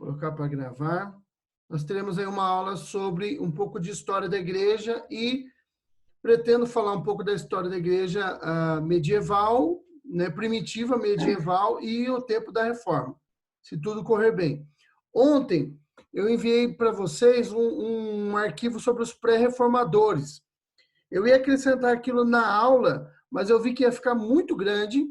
colocar para gravar. Nós teremos aí uma aula sobre um pouco de história da igreja e pretendo falar um pouco da história da igreja medieval, né, primitiva, medieval e o tempo da reforma, se tudo correr bem. Ontem eu enviei para vocês um arquivo sobre os pré-reformadores. Eu ia acrescentar aquilo na aula, mas eu vi que ia ficar muito grande,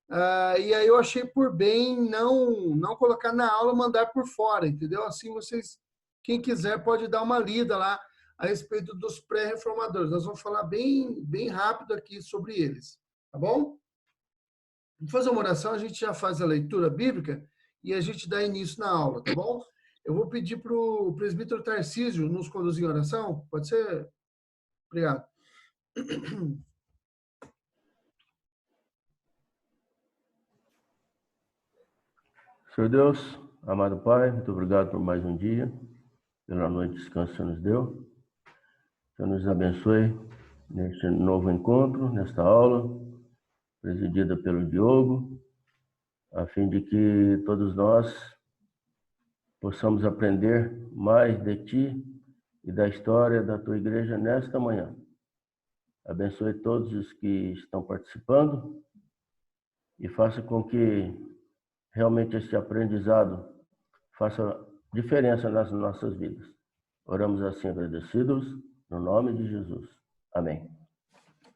e aí eu achei por bem não colocar na aula, mandar por fora, entendeu? Assim vocês, quem quiser, pode dar uma lida lá a respeito dos pré-reformadores. Nós vamos falar bem rápido aqui sobre eles, tá bom? Vamos fazer uma oração, a gente já faz a leitura bíblica e a gente dá início na aula, tá bom? Eu vou pedir para o presbítero Tarcísio nos conduzir em oração, pode ser? Obrigado. Senhor Deus, amado Pai, muito obrigado por mais um dia, pela noite de descanso que o Senhor nos deu. Senhor nos abençoe neste novo encontro, nesta aula, presidida pelo Diogo, a fim de que todos nós possamos aprender mais de Ti e da história da Tua igreja nesta manhã. Abençoe todos os que estão participando e faça com que realmente este aprendizado faça diferença nas nossas vidas. Oramos assim agradecidos, no nome de Jesus. Amém.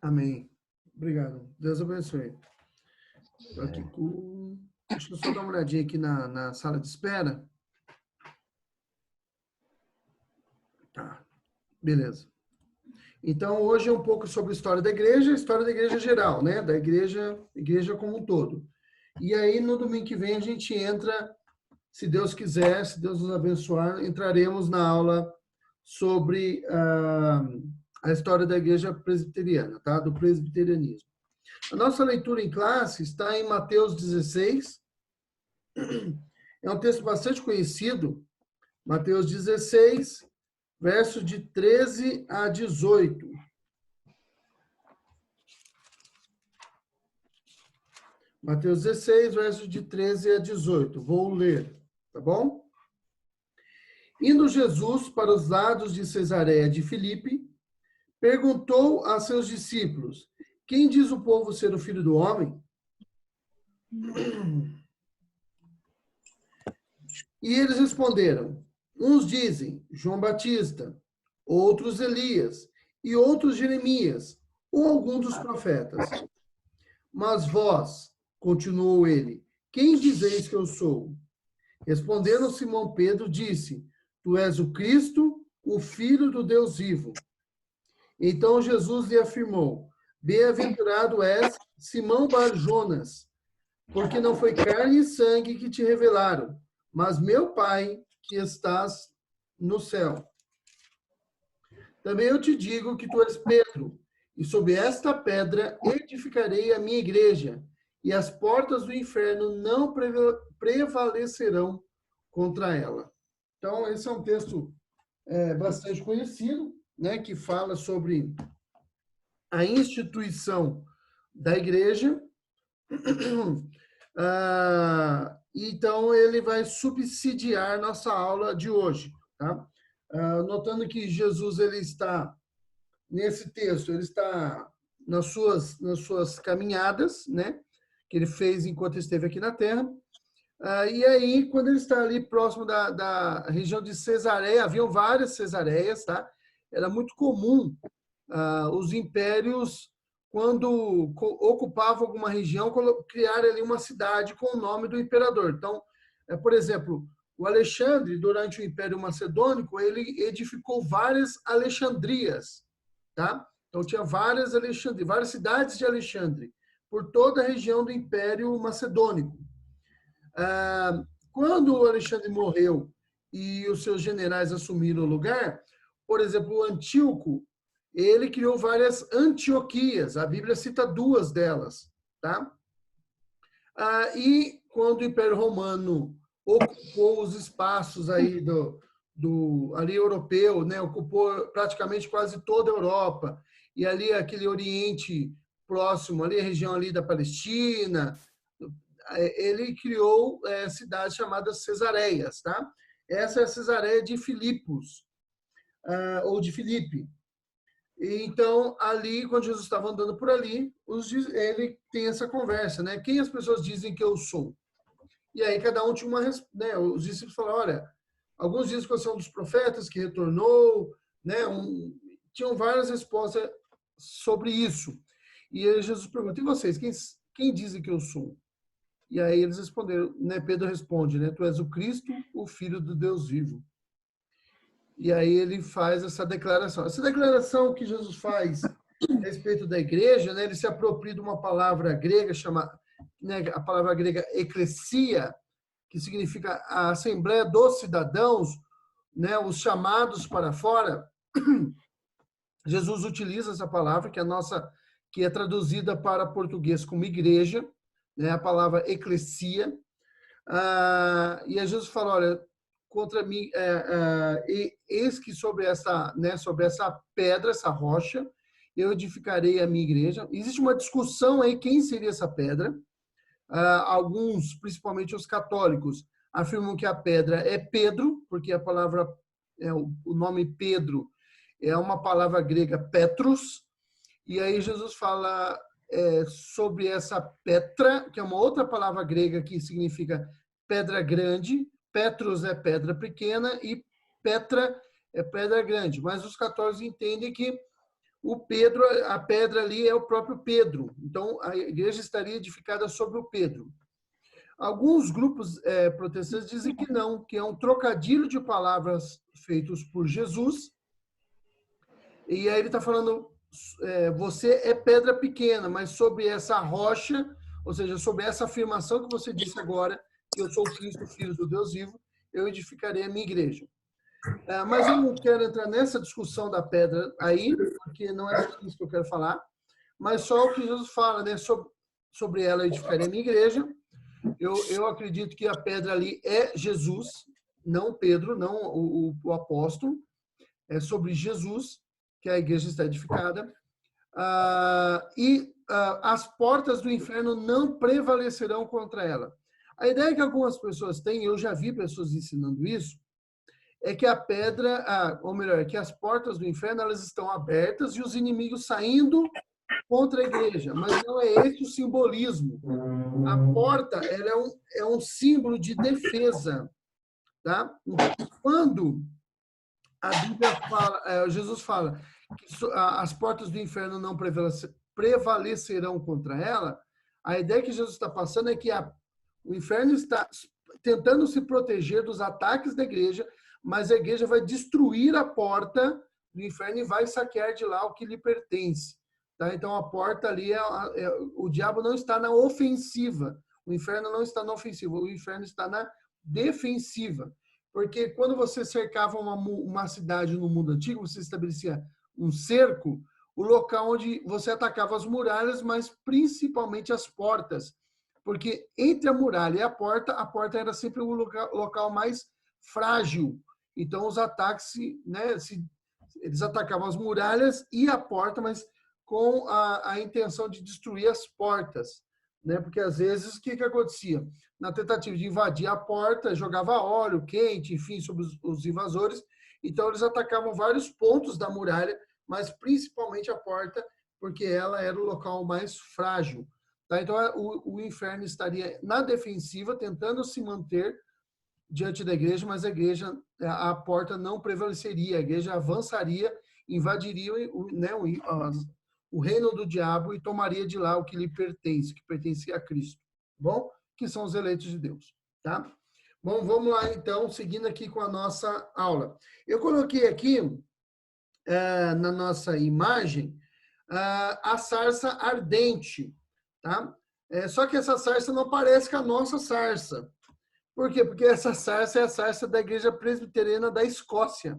Amém. Obrigado. Deus abençoe. Estou aqui deixa eu só dar uma olhadinha aqui na sala de espera. Tá, beleza. Então, hoje é um pouco sobre a história da igreja geral, né? Da igreja como um todo. E aí, no domingo que vem, a gente entra, se Deus quiser, se Deus nos abençoar, entraremos na aula sobre a história da igreja presbiteriana, tá? Do presbiterianismo. A nossa leitura em classe está em Mateus 16. É um texto bastante conhecido. Mateus 16, verso de 13 a 18. Mateus 16, verso de 13 a 18. Vou ler, tá bom? Indo Jesus para os lados de Cesareia de Filipe, perguntou a seus discípulos: quem diz o povo ser o Filho do Homem? E eles responderam: uns dizem João Batista, outros Elias, e outros Jeremias, ou algum dos profetas. Mas vós, continuou ele, quem dizeis que eu sou? Respondendo Simão Pedro, disse: tu és o Cristo, o Filho do Deus vivo. Então Jesus lhe afirmou: bem-aventurado és, Simão Bar-Jonas, porque não foi carne e sangue que te revelaram, mas meu Pai que estás no céu. Também eu te digo que tu és Pedro, e sobre esta pedra edificarei a minha igreja, e as portas do inferno não prevalecerão contra ela. Então, esse é um texto bastante conhecido, né, que fala sobre a instituição da igreja. Então, ele vai subsidiar nossa aula de hoje, tá? Notando que Jesus, ele está, nesse texto, ele está nas suas caminhadas, né? Que ele fez enquanto esteve aqui na Terra. E aí, quando ele está ali próximo da região de Cesareia, haviam várias Cesareias, tá? Era muito comum os impérios, quando ocupavam alguma região, criar ali uma cidade com o nome do imperador. Então, por exemplo, o Alexandre, durante o Império Macedônico, ele edificou várias Alexandrias, tá? Então, tinha várias cidades de Alexandre, por toda a região do Império Macedônico. Quando o Alexandre morreu e os seus generais assumiram o lugar, por exemplo, o Antíoco, ele criou várias Antioquias, a Bíblia cita duas delas, tá? E quando o Império Romano ocupou os espaços aí ali europeu, né? Ocupou praticamente quase toda a Europa, e ali aquele Oriente próximo, ali a região ali da Palestina, ele criou cidades chamadas Cesareias, tá? Essa é a Cesareia de Filipos, ou de Filipe. E, então, ali, quando Jesus estava andando por ali, ele tem essa conversa, né? Quem as pessoas dizem que eu sou? E aí cada um tinha uma, né? Os discípulos falaram, olha, alguns dizem que você é um dos profetas que retornou, né? Tinham várias respostas sobre isso. E aí Jesus pergunta, e vocês, quem dizem que eu sou? E aí eles responderam, né? Pedro responde, né? Tu és o Cristo, o Filho do Deus vivo. E aí ele faz essa declaração. Essa declaração que Jesus faz a respeito da igreja, né? Ele se apropria de uma palavra grega chamada, né? A palavra grega eclesia, que significa a Assembleia dos Cidadãos, né? Os chamados para fora. Jesus utiliza essa palavra que é traduzida para português como igreja, né? A palavra eclesia. E aí Jesus fala, olha, contra mim, eis que sobre essa pedra, essa rocha, eu edificarei a minha igreja. Existe uma discussão aí quem seria essa pedra. Alguns, principalmente os católicos, afirmam que a pedra é Pedro, porque a palavra, o nome Pedro é uma palavra grega Petros, e aí Jesus fala sobre essa Petra, que é uma outra palavra grega que significa pedra grande, Petros é pedra pequena e Petra é pedra grande. Mas os católicos entendem que o Pedro, a pedra ali é o próprio Pedro. Então, a igreja estaria edificada sobre o Pedro. Alguns grupos protestantes dizem que não, que é um trocadilho de palavras feitos por Jesus. E aí ele está falando, você é pedra pequena, mas sobre essa rocha, ou seja, sobre essa afirmação que você disse agora, que eu sou o Cristo, filho do Deus vivo, eu edificarei a minha igreja. Mas eu não quero entrar nessa discussão da pedra aí, porque não é sobre isso que eu quero falar, mas só o que Jesus fala, né? Sobre ela edificarei a minha igreja. Eu acredito que a pedra ali é Jesus, não Pedro, não o apóstolo. É sobre Jesus que a igreja está edificada. As portas do inferno não prevalecerão contra ela. A ideia que algumas pessoas têm, eu já vi pessoas ensinando isso, é que a pedra, ou melhor, que as portas do inferno elas estão abertas e os inimigos saindo contra a igreja, mas não é esse o simbolismo. A porta ela é um símbolo de defesa, tá? Quando a Bíblia fala, Jesus fala que as portas do inferno não prevalecerão contra ela, a ideia que Jesus está passando é que o inferno está tentando se proteger dos ataques da igreja, mas a igreja vai destruir a porta do inferno e vai saquear de lá o que lhe pertence. Tá? Então, a porta ali, o diabo não está na ofensiva, o inferno não está na ofensiva, o inferno está na defensiva. Porque quando você cercava uma cidade no mundo antigo, você estabelecia um cerco, o local onde você atacava as muralhas, mas principalmente as portas. Porque entre a muralha e a porta era sempre o local mais frágil. Então, os ataques, né, eles atacavam as muralhas e a porta, mas com a intenção de destruir as portas. Né? Porque, às vezes, o que acontecia? Na tentativa de invadir a porta, jogava óleo quente, enfim, sobre os invasores. Então, eles atacavam vários pontos da muralha, mas principalmente a porta, porque ela era o local mais frágil. Tá? Então, o inferno estaria na defensiva, tentando se manter diante da igreja, mas a porta não prevaleceria, a igreja avançaria, invadiria o reino do diabo e tomaria de lá o que lhe pertence, que pertencia a Cristo, bom? Que são os eleitos de Deus, tá? Bom, vamos lá então, seguindo aqui com a nossa aula. Eu coloquei aqui, na nossa imagem, a sarça ardente, tá? Só que essa sarça não parece com a nossa sarça. Por quê? Porque essa sarça é a sarça da Igreja Presbiteriana da Escócia.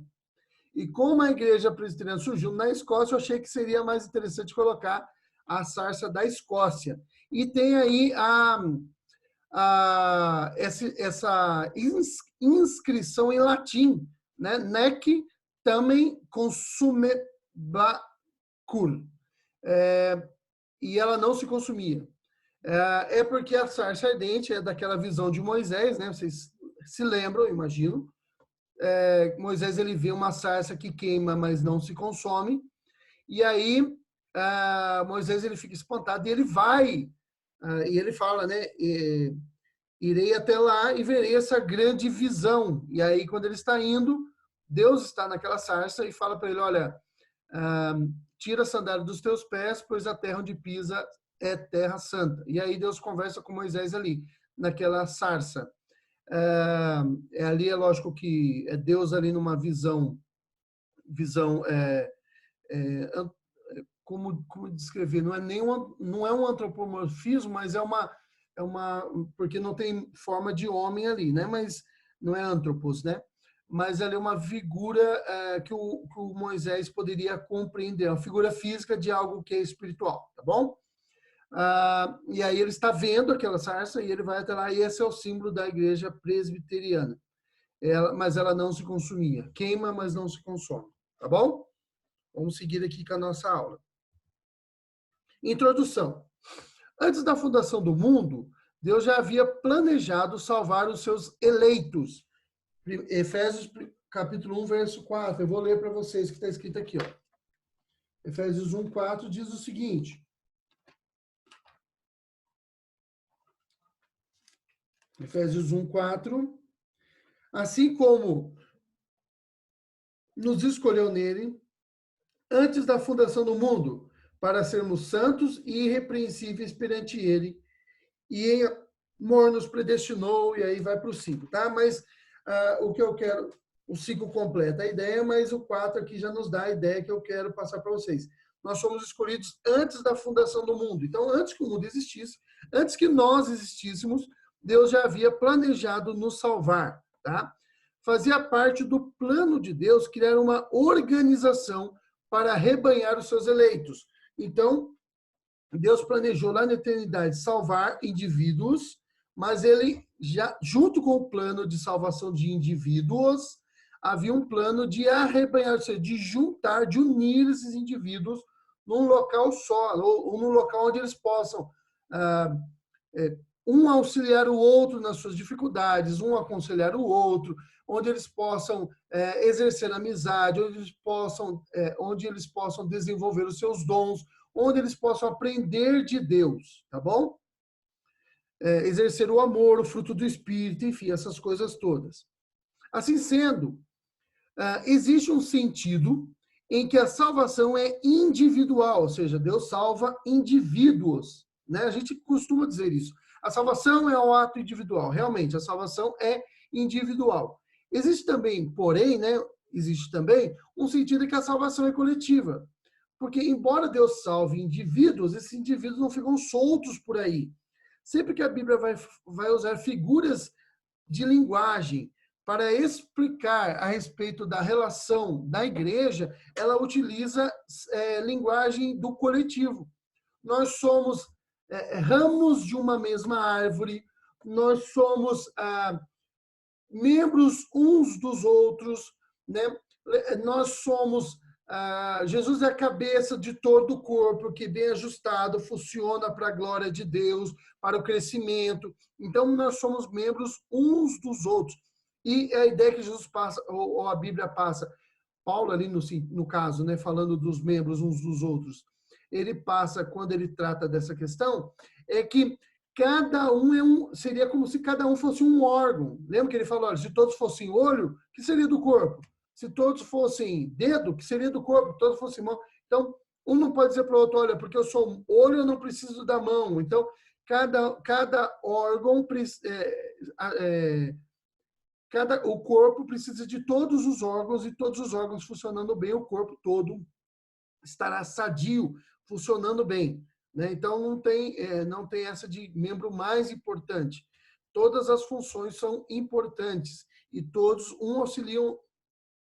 E como a Igreja Presbiteriana surgiu na Escócia, eu achei que seria mais interessante colocar a sarça da Escócia. E tem aí essa inscrição em latim, né? Nec tamen consumebacur. E ela não se consumia. É porque a sarça ardente é daquela visão de Moisés, né? Vocês se lembram, imagino. Moisés, ele vê uma sarça que queima, mas não se consome. E aí, Moisés, ele fica espantado e ele vai, e ele fala, né? Irei até lá e verei essa grande visão. E aí, quando ele está indo, Deus está naquela sarça e fala para ele, olha, tira a sandália dos teus pés, pois a terra onde pisa é terra santa. E aí Deus conversa com Moisés ali, naquela sarça. Ali é lógico que é Deus ali numa visão como descrever, não é um antropomorfismo, mas é uma porque não tem forma de homem ali, né? Mas não é antropos, né? Mas ali é uma figura que o Moisés poderia compreender, uma figura física de algo que é espiritual, tá bom? E aí ele está vendo aquela sarça e ele vai até lá, e esse é o símbolo da igreja presbiteriana. Mas ela não se consumia. Queima, mas não se consome, tá bom? Vamos seguir aqui com a nossa aula. Introdução. Antes da fundação do mundo, Deus já havia planejado salvar os seus eleitos. Efésios capítulo 1, verso 4. Eu vou ler para vocês que está escrito aqui. Ó. Efésios 1, 4 diz o seguinte. Efésios 1, 4. Assim como nos escolheu nele, antes da fundação do mundo, para sermos santos e irrepreensíveis perante ele, e em amor nos predestinou, e aí vai para o 5, tá? Mas o que eu quero, o 5 completa a ideia, mas o 4 aqui já nos dá a ideia que eu quero passar para vocês. Nós somos escolhidos antes da fundação do mundo. Então, antes que o mundo existisse, antes que nós existíssemos, Deus já havia planejado nos salvar, tá? Fazia parte do plano de Deus criar uma organização para arrebanhar os seus eleitos. Então, Deus planejou lá na eternidade salvar indivíduos, mas ele já, junto com o plano de salvação de indivíduos, havia um plano de arrebanhar, ou seja, de juntar, de unir esses indivíduos num local só, ou num local onde eles possam um auxiliar o outro nas suas dificuldades, um aconselhar o outro, onde eles possam exercer amizade, onde eles possam desenvolver os seus dons, onde eles possam aprender de Deus, tá bom? Exercer o amor, o fruto do Espírito, enfim, essas coisas todas. Assim sendo, existe um sentido em que a salvação é individual, ou seja, Deus salva indivíduos, né? A gente costuma dizer isso. A salvação é um ato individual, realmente, a salvação é individual. Existe também, porém, né, existe também um sentido em que a salvação é coletiva. Porque, embora Deus salve indivíduos, esses indivíduos não ficam soltos por aí. Sempre que a Bíblia vai usar figuras de linguagem para explicar a respeito da relação da igreja, ela utiliza linguagem do coletivo. Nós somos ramos de uma mesma árvore, nós somos membros uns dos outros, né? Nós somos Jesus é a cabeça de todo o corpo, que bem ajustado funciona para a glória de Deus, para o crescimento. Então, nós somos membros uns dos outros. E a ideia que Jesus passa, ou a Bíblia passa, Paulo ali no caso, né, falando dos membros uns dos outros, ele passa, quando ele trata dessa questão, é que cada um seria como se cada um fosse um órgão. Lembra que ele falou, olha, se todos fossem olho, que seria do corpo? Se todos fossem dedo, que seria do corpo? Todos fossem mão. Então, um não pode dizer para o outro, olha, porque eu sou olho, eu não preciso da mão. Então, cada órgão, o corpo precisa de todos os órgãos, e todos os órgãos funcionando bem, o corpo todo estará sadio, funcionando bem. Né? Então, não tem essa de membro mais importante. Todas as funções são importantes e todos auxiliam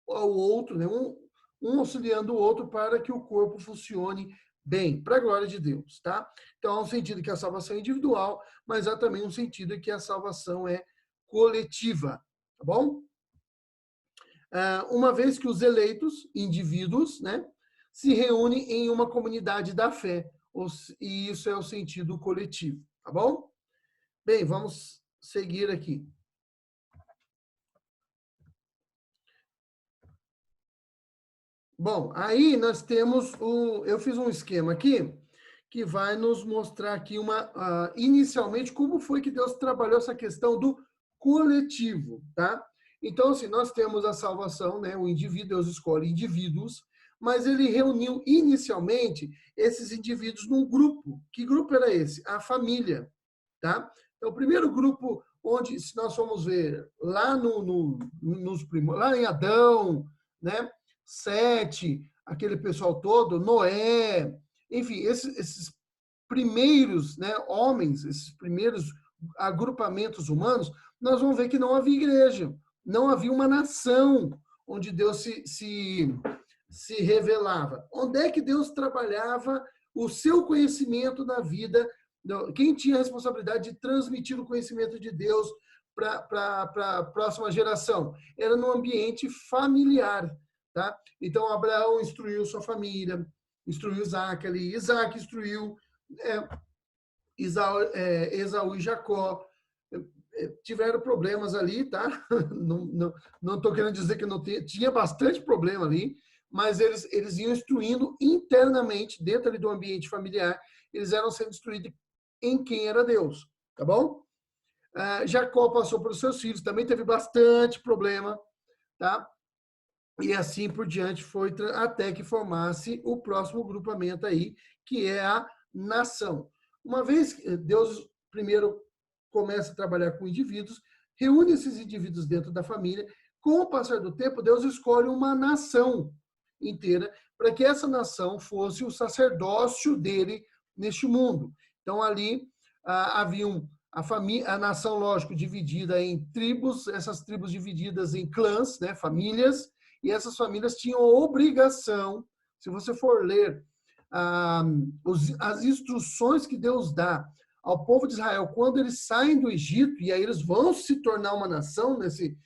ao outro, né? um auxiliando o outro para que o corpo funcione bem, para a glória de Deus. Tá? Então, há um sentido que a salvação é individual, mas há também um sentido que a salvação é coletiva. Tá bom? Uma vez que os eleitos, indivíduos, né, se reúnem em uma comunidade da fé, e isso é o sentido coletivo. tá bom? Bem, vamos seguir aqui. Bom, aí nós temos eu fiz um esquema aqui que vai nos mostrar aqui inicialmente como foi que Deus trabalhou essa questão do coletivo, tá? Então, assim, nós temos a salvação, né? O indivíduo, Deus escolhe indivíduos, mas ele reuniu inicialmente esses indivíduos num grupo. Que grupo era esse? A família, tá? Então, o primeiro grupo onde, se nós formos ver lá lá em Adão, né? Sete, aquele pessoal todo, Noé, enfim, esses primeiros, né, homens, esses primeiros agrupamentos humanos, nós vamos ver que não havia igreja, não havia uma nação onde Deus se revelava. Onde é que Deus trabalhava o seu conhecimento na vida? Quem tinha a responsabilidade de transmitir o conhecimento de Deus para a próxima geração? Era no ambiente familiar. Tá? Então, Abraão instruiu sua família, instruiu Isaac ali, Isaac instruiu Esaú e Jacó. Tiveram problemas ali, tá? Não estou querendo dizer que não tinha bastante problema ali, mas eles iam instruindo internamente, dentro ali do ambiente familiar, eles eram sendo instruídos em quem era Deus, tá bom? Jacó passou para os seus filhos, também teve bastante problema, tá? E assim por diante foi até que formasse o próximo grupamento aí, que é a nação. Uma vez que Deus primeiro começa a trabalhar com indivíduos, reúne esses indivíduos dentro da família, com o passar do tempo, Deus escolhe uma nação inteira para que essa nação fosse o sacerdócio dele neste mundo. Então ali haviam a nação, lógico, dividida em tribos, essas tribos divididas em clãs, né, famílias, e essas famílias tinham a obrigação, se você for ler as instruções que Deus dá ao povo de Israel quando eles saem do Egito, e aí eles vão se tornar uma nação nesse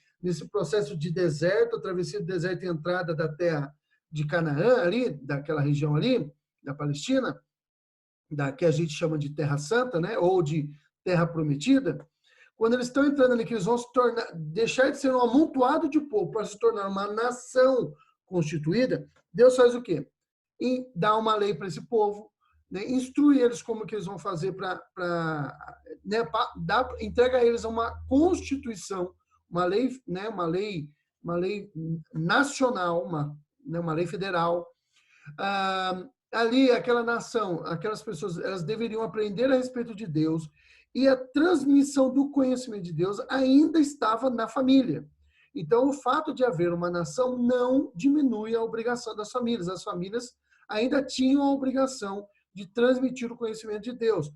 processo de deserto, a travessia do deserto e entrada da terra de Canaã, ali, daquela região ali, da Palestina, que a gente chama de Terra Santa, né, ou de Terra Prometida. Quando eles estão entrando ali, que eles vão se tornar, deixar de ser um amontoado de povo para se tornar uma nação constituída, Deus faz o quê? Dá uma lei para esse povo, né? Instrui eles como que eles vão fazer né, entrega a eles uma constituição, uma lei, né, uma lei nacional, uma lei federal. Ali, aquela nação, aquelas pessoas, elas deveriam aprender a respeito de Deus, e a transmissão do conhecimento de Deus ainda estava na família. Então, o fato de haver uma nação não diminui a obrigação das famílias. As famílias ainda tinham a obrigação de transmitir o conhecimento de Deus.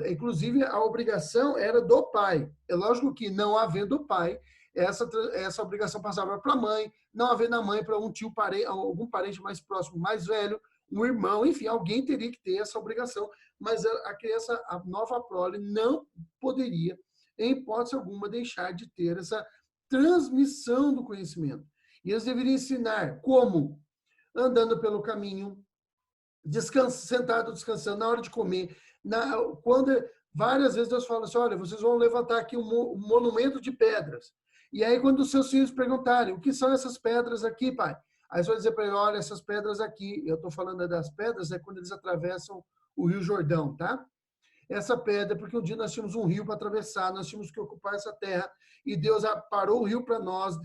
Inclusive, a obrigação era do pai. É lógico que, não havendo pai, essa obrigação passava para a mãe, não havendo a mãe, para um tio, algum parente mais próximo, mais velho, um irmão, enfim, alguém teria que ter essa obrigação, mas a criança, a nova prole, não poderia, em hipótese alguma, deixar de ter essa transmissão do conhecimento. E eles deveriam ensinar como? Andando pelo caminho, sentado descansando, na hora de comer, várias vezes Deus fala assim, olha, vocês vão levantar aqui um monumento de pedras. E aí, quando os seus filhos perguntarem, o que são essas pedras aqui, pai? Aí você vai dizer para ele, olha, essas pedras aqui, eu estou falando das pedras, é quando eles atravessam o Rio Jordão, tá? Essa pedra, porque um dia nós tínhamos um rio para atravessar, nós tínhamos que ocupar essa terra, e Deus parou o rio para nós,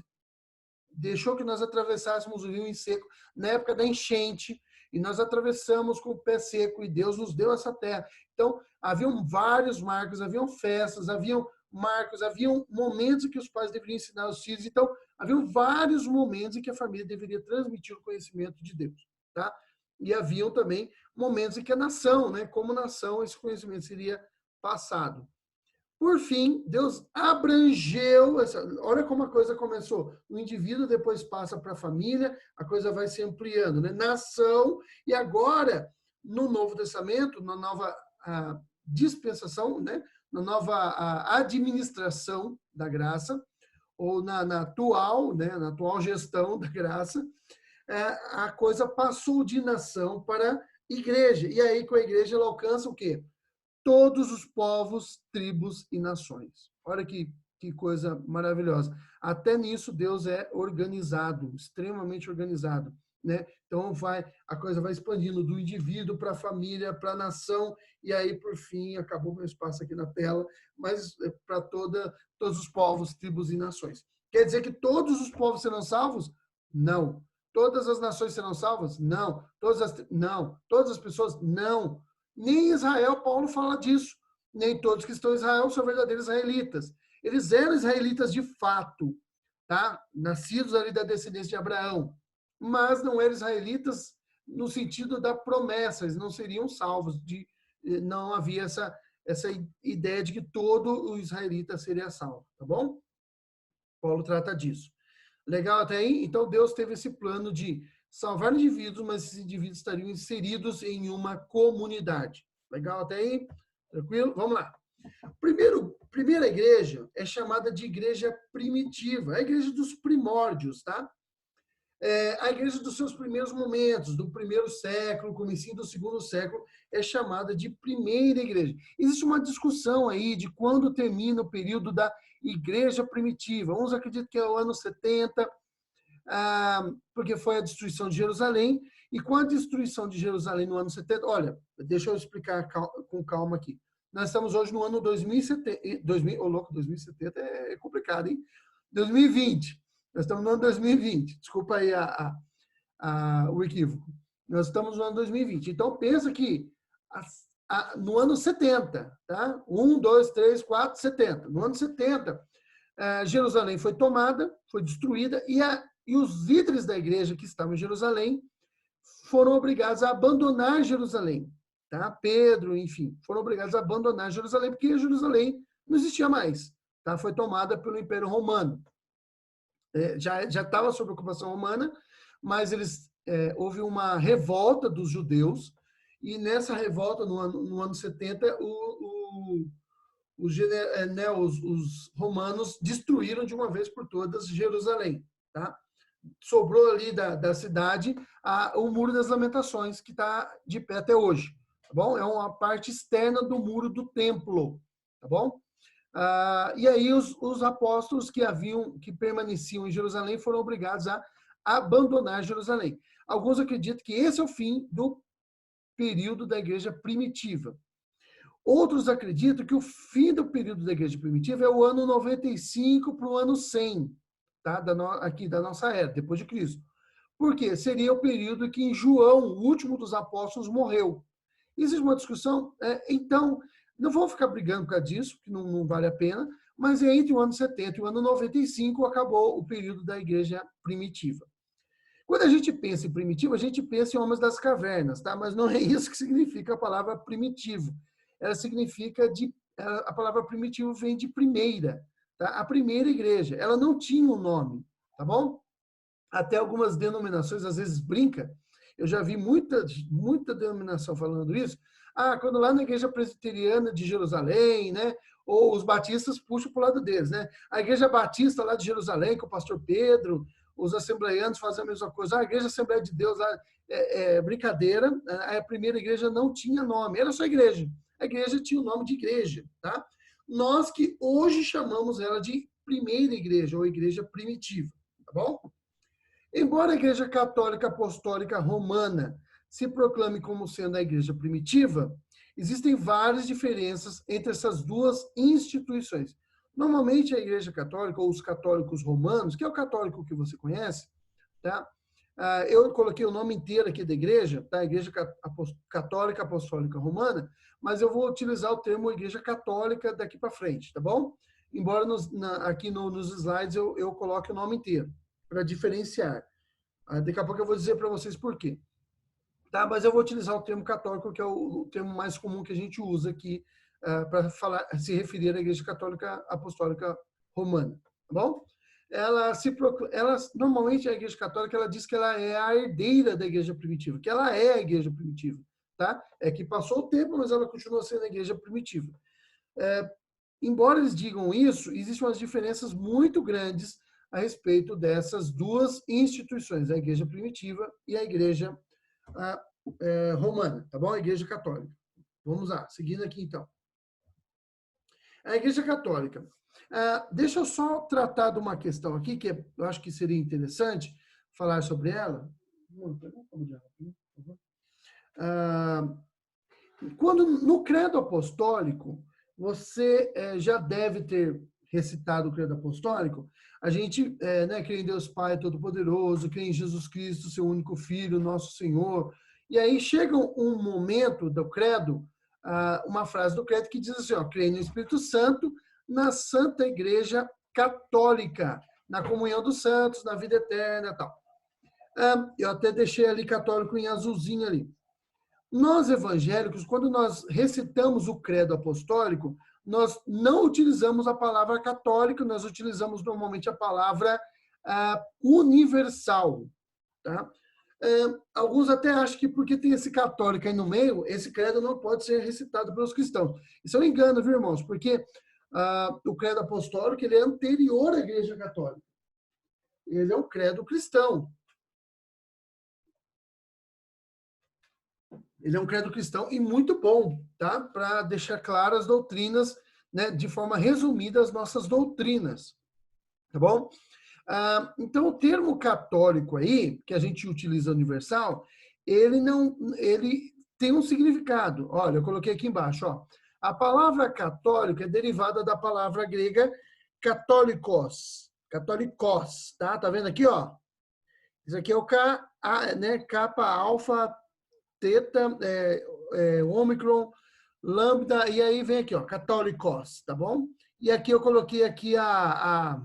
deixou que nós atravessássemos o rio em seco, na época da enchente, e nós atravessamos com o pé seco, e Deus nos deu essa terra. Então, haviam vários marcos, haviam festas, haviam marcos, haviam momentos em que os pais deveriam ensinar os filhos. Então, haviam vários momentos em que a família deveria transmitir o conhecimento de Deus, tá? E haviam também momentos em que a nação, né, como nação, esse conhecimento seria passado. Por fim, Deus abrangeu, olha como a coisa começou. O indivíduo depois passa para a família, a coisa vai se ampliando, né? Nação, e agora, no Novo Testamento, na nova dispensação, né? Na nova administração da graça, ou na atual, né? Na atual gestão da graça, a coisa passou de nação para igreja. E aí, com a igreja, ela alcança o quê? todos os povos, tribos e nações. Olha que coisa maravilhosa. Até nisso Deus é organizado, extremamente organizado, né? Então a coisa vai expandindo do indivíduo para a família, para a nação, e aí, por fim, acabou meu espaço aqui na tela, mas para todos os povos, tribos e nações. Quer dizer que todos os povos serão salvos? Não. Todas as nações serão salvas? Não. Não. Todas as pessoas? Não. Nem Israel, Paulo fala disso. Nem todos que estão em Israel são verdadeiros israelitas. Eles eram israelitas de fato, tá? Nascidos ali da descendência de Abraão, mas não eram israelitas no sentido da promessa, eles não seriam salvos, não havia essa ideia de que todo o israelita seria salvo, tá bom? Paulo trata disso. Legal até aí? Então Deus teve esse plano de salvar indivíduos, mas esses indivíduos estariam inseridos em uma comunidade. Legal até aí? Tranquilo? Vamos lá. Primeira igreja é chamada de igreja primitiva, a igreja dos primórdios, tá? A igreja dos seus primeiros momentos, do primeiro século, comecinho do segundo século, é chamada de primeira igreja. Existe uma discussão aí de quando termina o período da igreja primitiva. Uns acreditam que é o ano 70, porque foi a destruição de Jerusalém, e com a destruição de Jerusalém no ano 70, olha, deixa eu explicar com calma aqui. Nós estamos hoje no ano 2070, 2070 é complicado, hein? 2020. Nós estamos no ano 2020. Desculpa aí o equívoco. Nós estamos no ano 2020. Então, pensa que no ano 70, tá? 1, 2, 3, 4, 70. No ano 70, Jerusalém foi tomada, foi destruída, e os líderes da igreja que estavam em Jerusalém foram obrigados a abandonar Jerusalém. Tá? Pedro, enfim, foram obrigados a abandonar Jerusalém, porque Jerusalém não existia mais. Tá? Foi tomada pelo Império Romano. Já estava sob ocupação romana, mas houve uma revolta dos judeus, e nessa revolta, no ano 70, os romanos destruíram de uma vez por todas Jerusalém. Tá? Sobrou ali da cidade o Muro das Lamentações, que está de pé até hoje. Tá bom? É uma parte externa do muro do templo. Tá bom? E aí os apóstolos que permaneciam em Jerusalém foram obrigados a abandonar Jerusalém. Alguns acreditam que esse é o fim do período da igreja primitiva. Outros acreditam que o fim do período da igreja primitiva é o ano 95 para o ano 100, tá? Aqui da nossa era, depois de Cristo. Por quê? Seria o período que em João, o último dos apóstolos, morreu. Existe uma discussão, então, não vou ficar brigando por causa disso, que não vale a pena, mas entre o ano 70 e o ano 95 acabou o período da igreja primitiva. Quando a gente pensa em primitivo, a gente pensa em homens das cavernas, tá? Mas não é isso que significa a palavra primitivo. Ela significa a palavra primitivo vem de primeira, tá? A primeira igreja. Ela não tinha um nome, tá bom? Até algumas denominações às vezes brinca. Eu já vi muita denominação falando isso. Quando lá na igreja presbiteriana de Jerusalém, né? Ou os batistas puxam para o lado deles, né? A igreja batista lá de Jerusalém, com o pastor Pedro, os assembleianos fazem a mesma coisa. A igreja Assembleia de Deus lá é brincadeira. A primeira igreja não tinha nome, era só igreja. A igreja tinha o nome de igreja, tá? Nós que hoje chamamos ela de primeira igreja ou igreja primitiva, tá bom? Embora a Igreja Católica Apostólica Romana se proclame como sendo a igreja primitiva, existem várias diferenças entre essas duas instituições. Normalmente a Igreja Católica, ou os católicos romanos, que é o católico que você conhece, tá? Eu coloquei o nome inteiro aqui da igreja, tá? Igreja Católica Apostólica Romana, mas eu vou utilizar o termo Igreja Católica daqui para frente, tá bom? Embora aqui nos slides eu coloque o nome inteiro, para diferenciar. Daqui a pouco eu vou dizer para vocês por quê. Tá? Mas eu vou utilizar o termo católico, que é o termo mais comum que a gente usa aqui para se referir à Igreja Católica Apostólica Romana. Tá bom? Normalmente a Igreja Católica ela diz que ela é a herdeira da Igreja Primitiva, que ela é a Igreja Primitiva. Tá? É que passou o tempo, mas ela continua sendo a Igreja Primitiva. Embora eles digam isso, existem umas diferenças muito grandes a respeito dessas duas instituições, a Igreja Primitiva e a Igreja Romana, tá bom? A Igreja Católica. Vamos lá, seguindo aqui então. A Igreja Católica. Deixa eu só tratar de uma questão aqui, que eu acho que seria interessante falar sobre ela. Quando no credo apostólico, você já deve ter recitado o credo apostólico. A gente crê em Deus Pai Todo-Poderoso, crê em Jesus Cristo, seu único Filho, nosso Senhor. E aí chega um momento do credo, uma frase do credo que diz assim, crê no Espírito Santo, na Santa Igreja Católica, na comunhão dos santos, na vida eterna e tal. Eu até deixei ali católico em azulzinho ali. Nós evangélicos, quando nós recitamos o credo apostólico, nós não utilizamos a palavra católico, nós utilizamos normalmente a palavra universal. Tá? Alguns até acham que porque tem esse católico aí no meio, esse credo não pode ser recitado pelos cristãos. Isso é um engano, viu, irmãos? Porque o credo apostólico ele é anterior à Igreja Católica. Ele é um credo cristão. Ele é um credo cristão e muito bom, tá? Para deixar claras as doutrinas, né? De forma resumida, as nossas doutrinas. Tá bom? Então, o termo católico aí, que a gente utiliza universal, ele tem um significado. Olha, eu coloquei aqui embaixo, ó. A palavra católico é derivada da palavra grega católicos, tá? Tá vendo aqui, ó? Isso aqui é o capa, alfa, teta, ômicron, lambda, e aí vem aqui, ó, católicos, tá bom? E aqui eu coloquei aqui a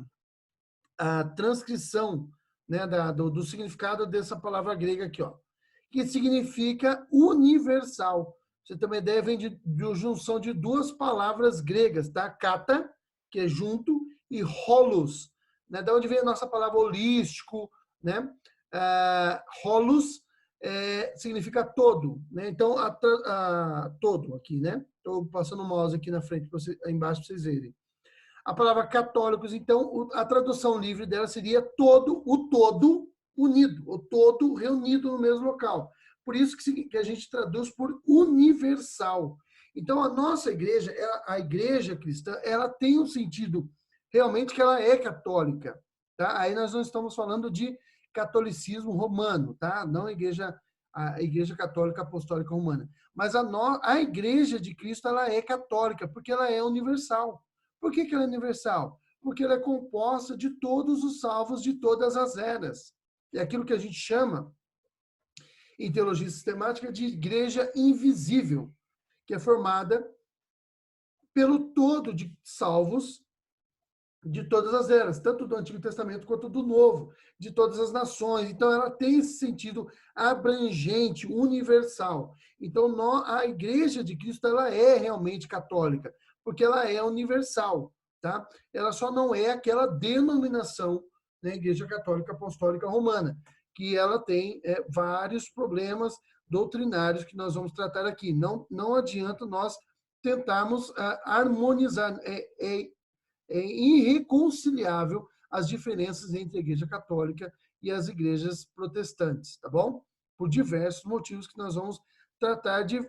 transcrição, né, do significado dessa palavra grega aqui, ó, que significa universal. Você tem uma ideia, vem de junção de duas palavras gregas, tá? Kata, que é junto, e holos, né? Da onde vem a nossa palavra holístico, né? Holos significa todo, né? Então, todo aqui, né? Estou passando o mouse aqui na frente, embaixo para vocês verem. A palavra católicos, então, a tradução livre dela seria todo unido, o todo reunido no mesmo local. Por isso que a gente traduz por universal. Então, a nossa igreja, a igreja cristã, ela tem um sentido realmente que ela é católica. Tá? Aí nós não estamos falando de catolicismo romano, tá? Não a igreja católica apostólica romana. Mas a igreja de Cristo, ela é católica, porque ela é universal. Por que ela é universal? Porque ela é composta de todos os salvos de todas as eras. É aquilo que a gente chama, em teologia sistemática, de igreja invisível, que é formada pelo todo de salvos de todas as eras, tanto do Antigo Testamento quanto do Novo, de todas as nações. Então, ela tem esse sentido abrangente, universal. Então, a Igreja de Cristo, ela é realmente católica, porque ela é universal, tá? Ela só não é aquela denominação, né, Igreja Católica Apostólica Romana, que ela tem vários problemas doutrinários que nós vamos tratar aqui. Não adianta nós tentarmos harmonizar, é irreconciliável as diferenças entre a Igreja Católica e as igrejas protestantes, tá bom? Por diversos motivos que nós vamos tratar de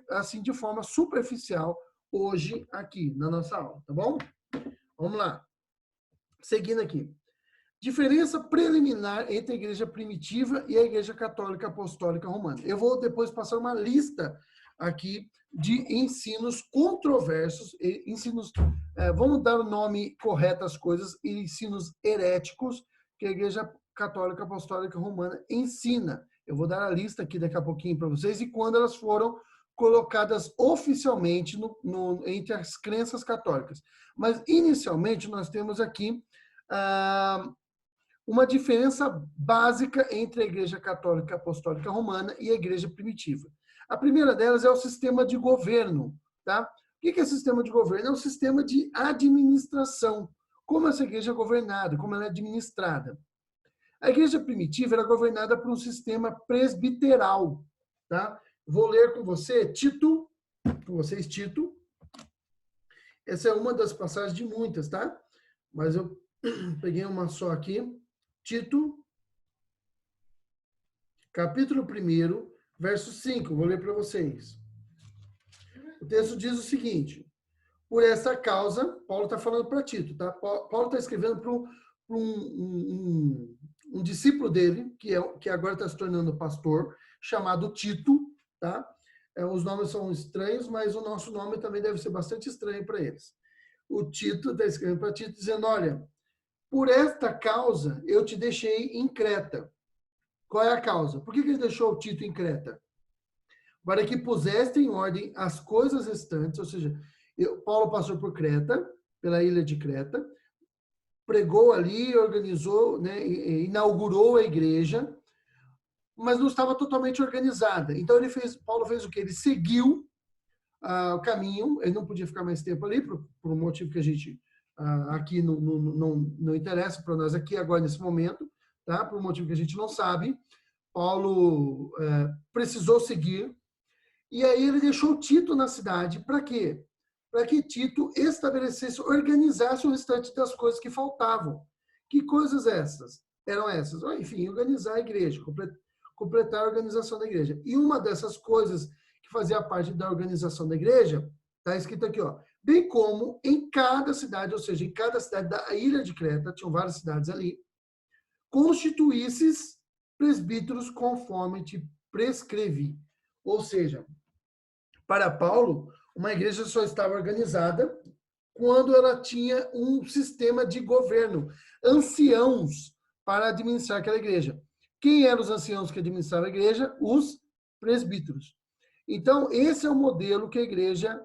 forma superficial hoje aqui na nossa aula, tá bom? Vamos lá. Seguindo aqui. Diferença preliminar entre a igreja primitiva e a igreja católica apostólica romana. Eu vou depois passar uma lista aqui de ensinos controversos, vamos dar o nome correto às coisas, ensinos heréticos que a Igreja Católica Apostólica Romana ensina. Eu vou dar a lista aqui daqui a pouquinho para vocês e quando elas foram colocadas oficialmente entre as crenças católicas. Mas, inicialmente, nós temos aqui uma diferença básica entre a Igreja Católica Apostólica Romana e a Igreja Primitiva. A primeira delas é o sistema de governo, tá? O que é o sistema de governo? É um sistema de administração. Como essa igreja é governada, como ela é administrada. A igreja primitiva era governada por um sistema presbiteral, tá? Vou ler com vocês Tito. Essa é uma das passagens de muitas, tá? Mas eu peguei uma só aqui. Tito, capítulo 1, verso 5. Vou ler para vocês. O texto diz o seguinte: por essa causa, Paulo está falando para Tito, tá? Paulo está escrevendo para um discípulo dele, que agora está se tornando pastor, chamado Tito, tá? Os nomes são estranhos, mas o nosso nome também deve ser bastante estranho para eles. O Tito está escrevendo para Tito, dizendo: olha, por esta causa eu te deixei em Creta. Qual é a causa? Por que ele deixou o Tito em Creta? Para que puseste em ordem as coisas restantes, ou seja, Paulo passou por Creta, pela ilha de Creta, pregou ali, organizou, né, inaugurou a igreja, mas não estava totalmente organizada. Então Paulo fez o quê? Ele seguiu o caminho, ele não podia ficar mais tempo ali, por um motivo que a gente aqui não interessa para nós aqui agora nesse momento, tá? Por um motivo que a gente não sabe. Paulo precisou seguir, e aí ele deixou Tito na cidade. Para quê? Para que Tito estabelecesse, organizasse o restante das coisas que faltavam. Que coisas eram essas? Enfim, organizar a igreja, completar a organização da igreja. E uma dessas coisas que fazia parte da organização da igreja, está escrito aqui, ó, bem como em cada cidade, ou seja, em cada cidade da ilha de Creta, tinham várias cidades ali, constituísses presbíteros conforme te prescrevi. Ou seja, para Paulo, uma igreja só estava organizada quando ela tinha um sistema de governo, anciãos para administrar aquela igreja. Quem eram os anciãos que administravam a igreja? Os presbíteros. Então, esse é o modelo que a igreja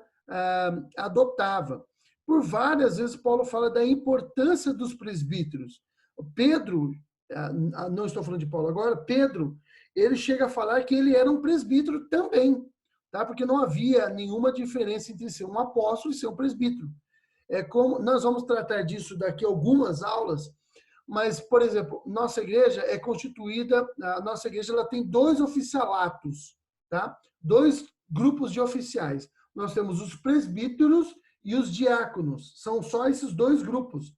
adotava. Por várias vezes, Paulo fala da importância dos presbíteros. Pedro, não estou falando de Paulo agora, Pedro, ele chega a falar que ele era um presbítero também, tá? Porque não havia nenhuma diferença entre ser um apóstolo e ser um presbítero. Nós vamos tratar disso daqui a algumas aulas, mas, por exemplo, nossa igreja é constituída, a nossa igreja ela tem 2 oficialatos, tá? 2 grupos de oficiais. Nós temos os presbíteros e os diáconos. São só esses 2 grupos.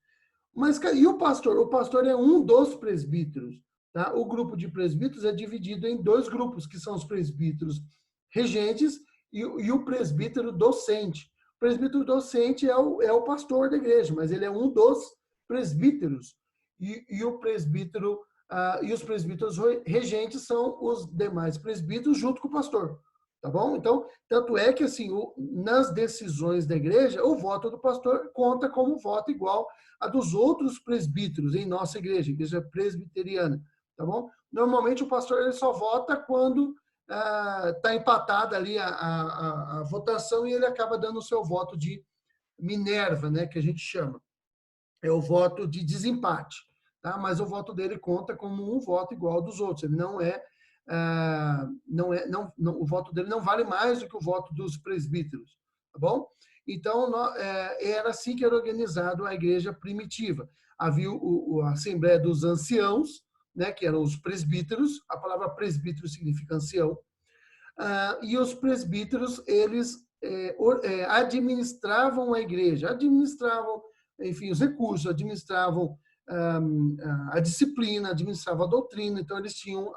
Mas e o pastor? O pastor é um dos presbíteros, tá? O grupo de presbíteros é dividido em 2 grupos, que são os presbíteros regentes e o presbítero docente. O presbítero docente é o pastor da igreja, mas ele é um dos presbíteros. E o presbítero e os presbíteros regentes são os demais presbíteros junto com o pastor, tá bom? Então, tanto é que assim, nas decisões da igreja, o voto do pastor conta como voto igual a dos outros presbíteros em nossa igreja presbiteriana, tá bom? Normalmente o pastor ele só vota quando está empatada ali a votação e ele acaba dando o seu voto de Minerva, né, que a gente chama. É o voto de desempate, tá? Mas o voto dele conta como um voto igual ao dos outros. Ele o voto dele não vale mais do que o voto dos presbíteros, tá bom? Então, era assim que era organizado a igreja primitiva. Havia a Assembleia dos Anciãos, né, que eram os presbíteros, a palavra presbítero significa ancião, e os presbíteros, eles administravam a igreja, administravam, enfim, os recursos, administravam a disciplina, administravam a doutrina, então eles tinham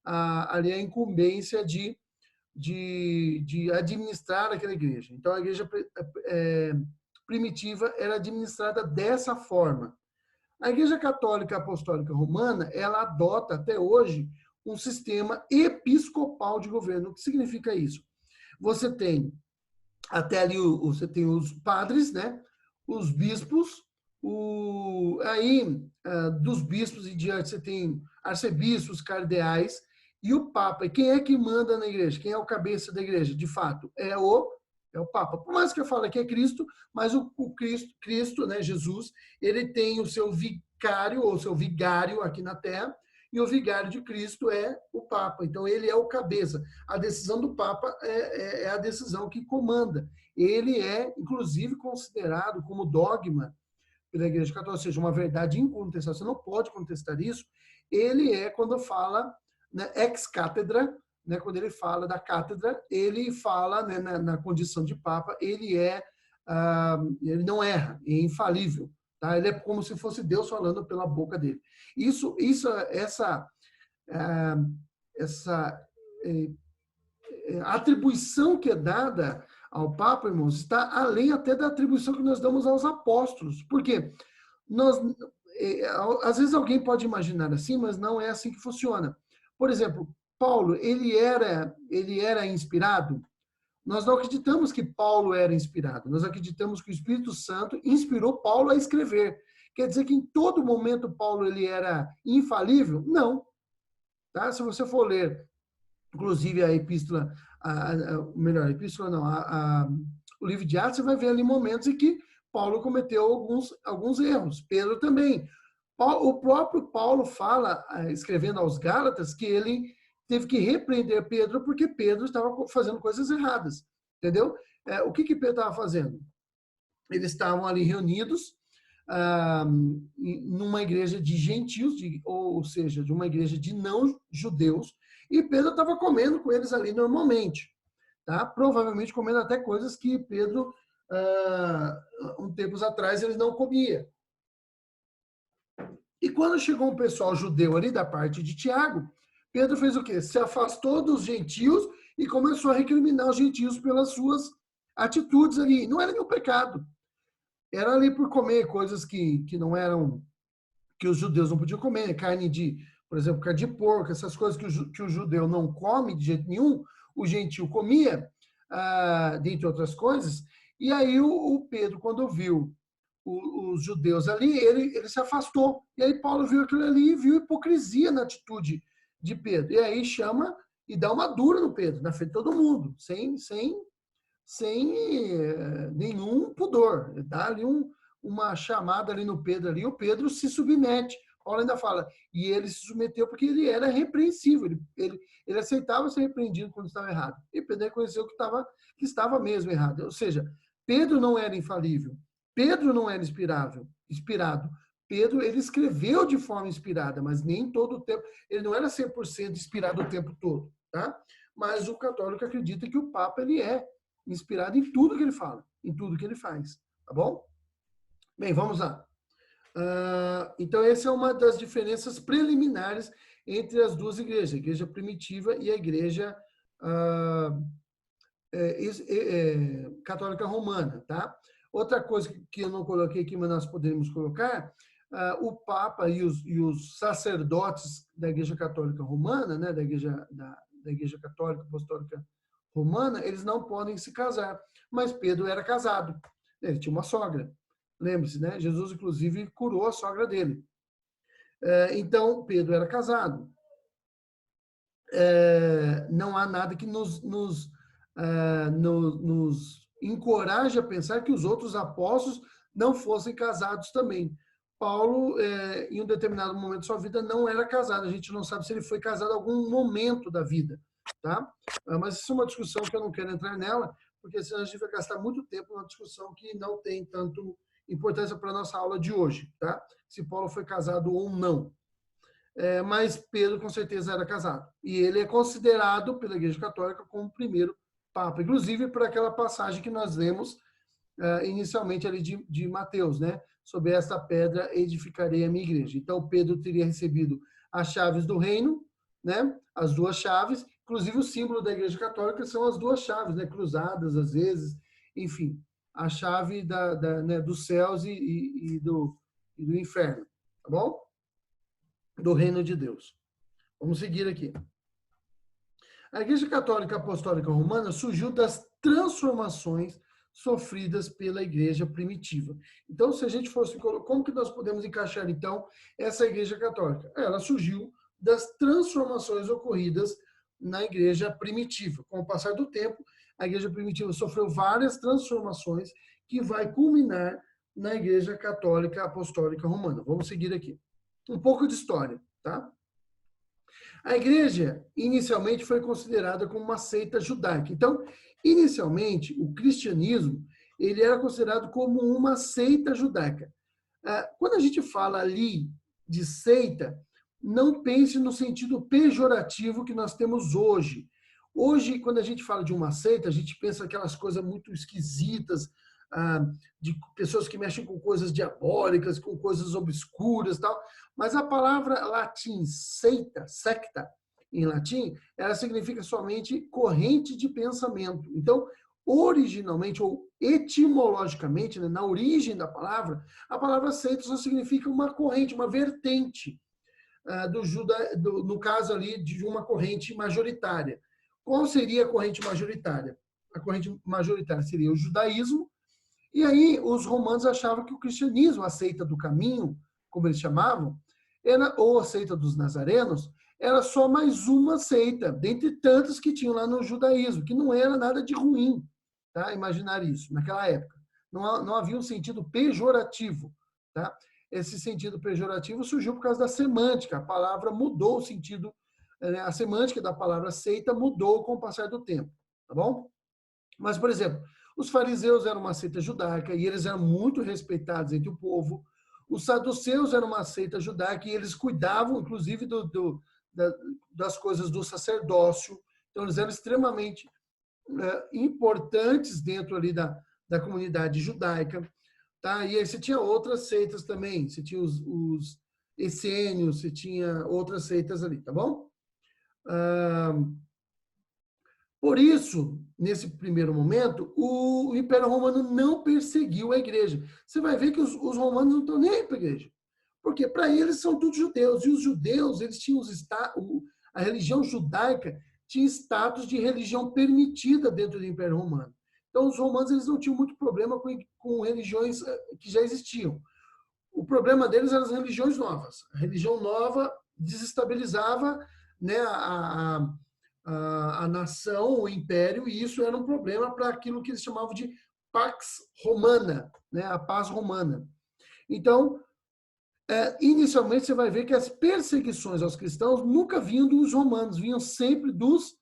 ali a incumbência de administrar aquela igreja. Então, a igreja primitiva era administrada dessa forma. A Igreja Católica Apostólica Romana, ela adota até hoje um sistema episcopal de governo. O que significa isso? Você tem até ali você tem os padres, né? Os bispos, aí dos bispos em diante você tem arcebispos, cardeais e o Papa. E quem é que manda na igreja? Quem é o cabeça da igreja? De fato, é o Papa. Por mais que eu fale que é Cristo, mas o Cristo, né, Jesus, ele tem o seu vicário ou seu vigário aqui na Terra, e o vigário de Cristo é o Papa. Então, ele é o cabeça. A decisão do Papa é a decisão que comanda. Ele é, inclusive, considerado como dogma pela Igreja Católica, ou seja, uma verdade incontestável. Você não pode contestar isso. Ele é, quando fala, né, ex cátedra, né, quando ele fala da cátedra, ele fala, né, na condição de Papa, ele não erra, é infalível. Tá? Ele é como se fosse Deus falando pela boca dele. Essa atribuição que é dada ao Papa, irmãos, está além até da atribuição que nós damos aos apóstolos. Por quê? Nós, às vezes alguém pode imaginar assim, mas não é assim que funciona. Por exemplo, Paulo, ele era inspirado? Nós não acreditamos que Paulo era inspirado, nós acreditamos que o Espírito Santo inspirou Paulo a escrever. Quer dizer que em todo momento Paulo ele era infalível? Não. Tá? Se você for ler, inclusive a epístola, melhor, a epístola não, o livro de Atos, você vai ver ali momentos em que Paulo cometeu alguns erros, Pedro também. O próprio Paulo fala, escrevendo aos Gálatas, que ele teve que repreender Pedro porque Pedro estava fazendo coisas erradas, entendeu? O que Pedro estava fazendo? Eles estavam ali reunidos numa igreja de gentios, ou seja, de uma igreja de não-judeus, e Pedro estava comendo com eles ali normalmente, tá? Provavelmente comendo até coisas que Pedro, um tempos atrás, ele não comia. E quando chegou um pessoal judeu ali da parte de Tiago, Pedro fez o quê? Se afastou dos gentios e começou a recriminar os gentios pelas suas atitudes ali. Não era nenhum pecado. Era ali por comer coisas que não eram, que os judeus não podiam comer, carne de, por exemplo, carne de porco, essas coisas que o judeu não come de jeito nenhum, o gentil comia, dentre outras coisas. E aí o Pedro, quando viu os judeus ali, ele se afastou. E aí Paulo viu aquilo ali e viu hipocrisia na atitude de Pedro. E aí chama e dá uma dura no Pedro, na frente de todo mundo, sem nenhum pudor. Dá ali uma chamada ali no Pedro ali, o Pedro se submete. Paulo ainda fala, e ele se submeteu porque ele era repreensível, ele aceitava ser repreendido quando estava errado. E Pedro reconheceu que estava mesmo errado. Ou seja, Pedro não era infalível. Pedro não era inspirado. Pedro, ele escreveu de forma inspirada, mas nem todo o tempo. Ele não era 100% inspirado o tempo todo, tá? Mas o católico acredita que o Papa, ele é inspirado em tudo que ele fala, em tudo que ele faz, tá bom? Bem, vamos lá. Então, essa é uma das diferenças preliminares entre as duas igrejas, a igreja primitiva e a igreja católica romana, tá? Outra coisa que eu não coloquei aqui, mas nós poderíamos colocar, o Papa e os sacerdotes da Igreja Católica Romana, né, da Igreja Católica Apostólica Romana, eles não podem se casar. Mas Pedro era casado, ele tinha uma sogra. Lembre-se, né? Jesus, inclusive, curou a sogra dele. Então, Pedro era casado. Não há nada que nos encoraje a pensar que os outros apóstolos não fossem casados também. Paulo, em um determinado momento de sua vida, não era casado. A gente não sabe se ele foi casado em algum momento da vida, tá? Mas isso é uma discussão que eu não quero entrar nela, porque senão a gente vai gastar muito tempo numa discussão que não tem tanto importância para a nossa aula de hoje, tá? Se Paulo foi casado ou não. Mas Pedro, com certeza, era casado. E ele é considerado pela Igreja Católica como o primeiro Papa. Inclusive, por aquela passagem que nós lemos inicialmente ali de Mateus, né? Sobre esta pedra edificarei a minha igreja. Então, Pedro teria recebido as chaves do reino, né? As duas chaves. Inclusive, o símbolo da Igreja Católica são as duas chaves, né? Cruzadas, às vezes. Enfim, a chave né? dos céus e do inferno. Tá bom? Do reino de Deus. Vamos seguir aqui. A Igreja Católica Apostólica Romana surgiu das transformações sofridas pela igreja primitiva. Então, se a gente fosse, como que nós podemos encaixar, então, essa igreja católica? Ela surgiu das transformações ocorridas na igreja primitiva. Com o passar do tempo, a igreja primitiva sofreu várias transformações que vai culminar na igreja católica apostólica romana. Vamos seguir aqui. Um pouco de história, tá? A igreja, inicialmente, foi considerada como uma seita judaica. Então, inicialmente, o cristianismo ele era considerado como uma seita judaica. Quando a gente fala ali de seita, não pense no sentido pejorativo que nós temos hoje. Hoje, quando a gente fala de uma seita, a gente pensa aquelas coisas muito esquisitas, de pessoas que mexem com coisas diabólicas, com coisas obscuras e tal. Mas a palavra latim seita, secta, em latim, ela significa somente corrente de pensamento. Então, originalmente ou etimologicamente, né, na origem da palavra, a palavra seita só significa uma corrente, uma vertente, no caso ali de uma corrente majoritária. Qual seria a corrente majoritária? A corrente majoritária seria o judaísmo, e aí os romanos achavam que o cristianismo, a seita do caminho, como eles chamavam, ou a seita dos nazarenos, era só mais uma seita, dentre tantas que tinham lá no judaísmo, que não era nada de ruim, tá? Imaginar isso, naquela época. Não havia um sentido pejorativo, tá? Esse sentido pejorativo surgiu por causa da semântica, a palavra mudou o sentido, né? A semântica da palavra seita mudou com o passar do tempo, tá bom? Mas, por exemplo, os fariseus eram uma seita judaica e eles eram muito respeitados entre o povo. Os saduceus eram uma seita judaica e eles cuidavam, inclusive, das coisas do sacerdócio. Então, eles eram extremamente importantes dentro ali da comunidade judaica. Tá? E aí você tinha outras seitas também. Você tinha os essênios, você tinha outras seitas ali, tá bom? Por isso, nesse primeiro momento, o Império Romano não perseguiu a igreja. Você vai ver que os romanos não estão nem aí para a igreja. Porque para eles são todos judeus. E os judeus, eles tinham a religião judaica tinha status de religião permitida dentro do Império Romano. Então, os romanos eles não tinham muito problema com religiões que já existiam. O problema deles eram as religiões novas. A religião nova desestabilizava, né, a nação, o império, e isso era um problema para aquilo que eles chamavam de Pax Romana, né, a paz romana. Então, inicialmente você vai ver que as perseguições aos cristãos nunca vinham dos romanos, vinham sempre dos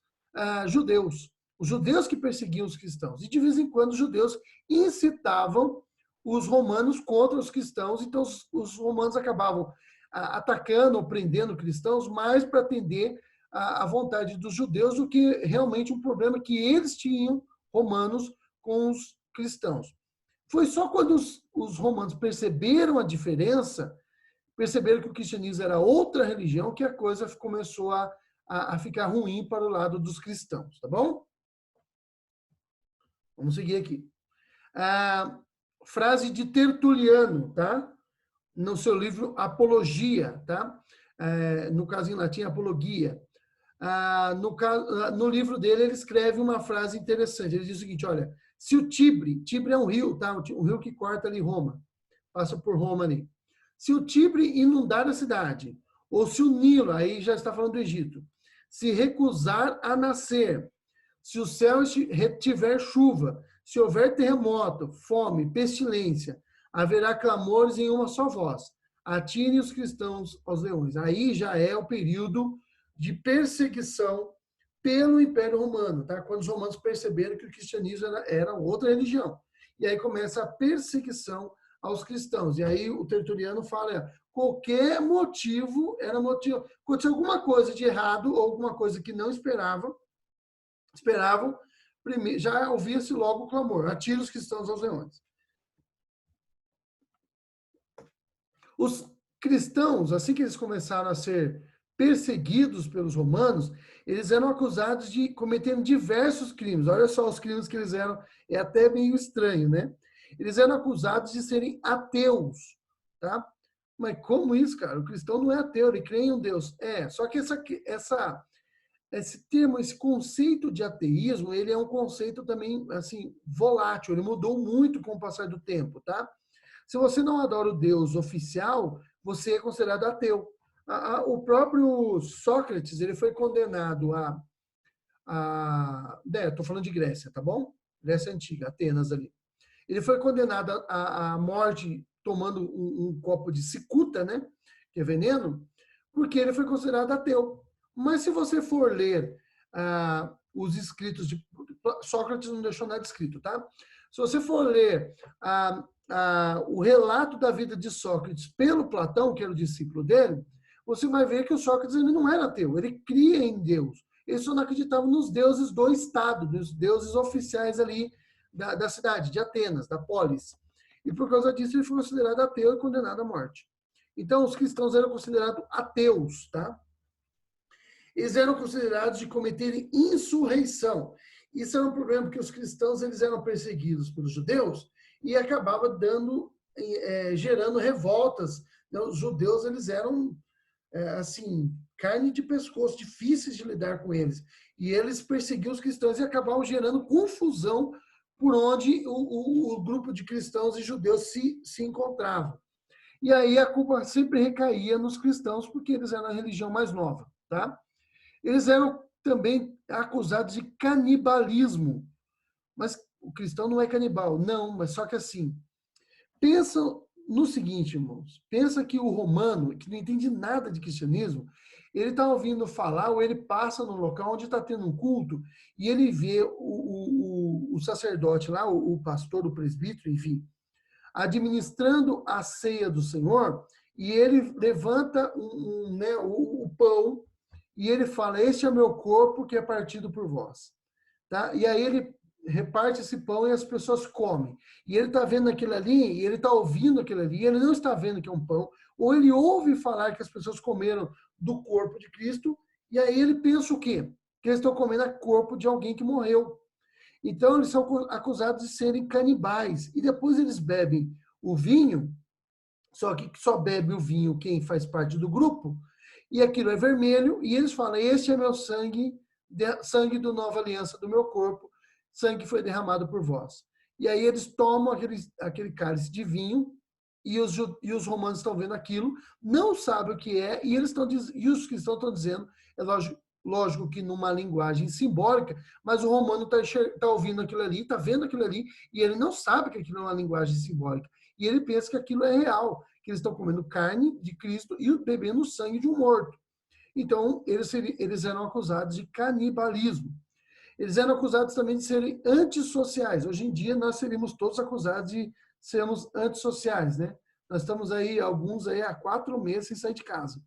judeus. Os judeus que perseguiam os cristãos. E de vez em quando os judeus incitavam os romanos contra os cristãos, então os romanos acabavam atacando ou prendendo cristãos mais para atender a vontade dos judeus do que realmente um problema que eles tinham, romanos, com os cristãos. Foi só quando os romanos perceberam a diferença, perceberam que o cristianismo era outra religião, que a coisa começou a ficar ruim para o lado dos cristãos, tá bom? Vamos seguir aqui. Frase de Tertuliano, tá? No seu livro Apologia, tá? No caso em latim, Apologia. No livro dele, ele escreve uma frase interessante. Ele diz o seguinte, olha, se o Tibre é um rio, tá? Um rio que corta ali Roma, passa por Roma ali. Se o Tibre inundar a cidade, ou se o Nilo, aí já está falando do Egito, se recusar a nascer, se o céu tiver chuva, se houver terremoto, fome, pestilência, haverá clamores em uma só voz. Atirem os cristãos aos leões. Aí já é o período de perseguição pelo Império Romano, tá? Quando os romanos perceberam que o cristianismo era outra religião. E aí começa a perseguição aos cristãos. E aí o Tertuliano fala, qualquer motivo era motivo. Aconteceu alguma coisa de errado ou alguma coisa que não esperavam, já ouvia-se logo o clamor, atira os cristãos aos leões. Os cristãos, assim que eles começaram a ser perseguidos pelos romanos, eles eram acusados de cometerem diversos crimes. Olha só os crimes que eles eram, é até meio estranho, né? Eles eram acusados de serem ateus, tá? Mas como isso, cara? O cristão não é ateu, ele crê em um Deus. Só que esse termo, esse conceito de ateísmo, ele é um conceito também, assim, volátil, ele mudou muito com o passar do tempo, tá? Se você não adora o Deus oficial, você é considerado ateu. O próprio Sócrates, ele foi condenado estou falando de Grécia, tá bom? Grécia Antiga, Atenas ali. Ele foi condenado à morte tomando um copo de cicuta, né? Que é veneno, porque ele foi considerado ateu. Mas se você for ler os escritos de Sócrates, não deixou nada escrito, tá? Se você for ler o relato da vida de Sócrates pelo Platão, que era o discípulo dele, você vai ver que o Sócrates ele não era ateu, ele cria em Deus. Ele só não acreditava nos deuses do Estado, nos deuses oficiais ali da cidade, de Atenas, da polis. E por causa disso ele foi considerado ateu e condenado à morte. Então os cristãos eram considerados ateus, tá? Eles eram considerados de cometerem insurreição. Isso era um problema porque os cristãos eles eram perseguidos pelos judeus e acabava gerando revoltas. Os judeus eles eram assim, carne de pescoço, difíceis de lidar com eles. E eles perseguiam os cristãos e acabavam gerando confusão por onde o grupo de cristãos e judeus se encontravam. E aí a culpa sempre recaía nos cristãos, porque eles eram a religião mais nova, tá? Eles eram também acusados de canibalismo. Mas o cristão não é canibal. Não, mas só que assim, pensa no seguinte, irmãos. Pensa que o romano, que não entende nada de cristianismo, ele está ouvindo falar, ou ele passa no local onde está tendo um culto, e ele vê o sacerdote lá, o pastor, o presbítero, enfim, administrando a ceia do Senhor, e ele levanta o pão, e ele fala, este é o meu corpo que é partido por vós. Tá? E aí ele reparte esse pão e as pessoas comem. E ele está vendo aquilo ali, e ele está ouvindo aquilo ali, e ele não está vendo que é um pão, ou ele ouve falar que as pessoas comeram do corpo de Cristo, e aí ele pensa o quê? Que eles estão comendo o corpo de alguém que morreu. Então eles são acusados de serem canibais. E depois eles bebem o vinho, só que só bebe o vinho quem faz parte do grupo, e aquilo é vermelho, e eles falam, este é meu sangue, sangue do nova aliança do meu corpo, sangue que foi derramado por vós. E aí eles tomam aquele cálice de vinho, e os romanos estão vendo aquilo, não sabem o que é, e os cristãos estão dizendo, é lógico que numa linguagem simbólica, mas o romano está ouvindo aquilo ali, está vendo aquilo ali, e ele não sabe que aquilo é uma linguagem simbólica. E ele pensa que aquilo é real, que eles estão comendo carne de Cristo e bebendo o sangue de um morto. Então, eles eram acusados de canibalismo. Eles eram acusados também de serem antissociais. Hoje em dia, nós seríamos todos acusados de sermos antissociais, né? Nós estamos aí, alguns aí, há 4 meses sem sair de casa.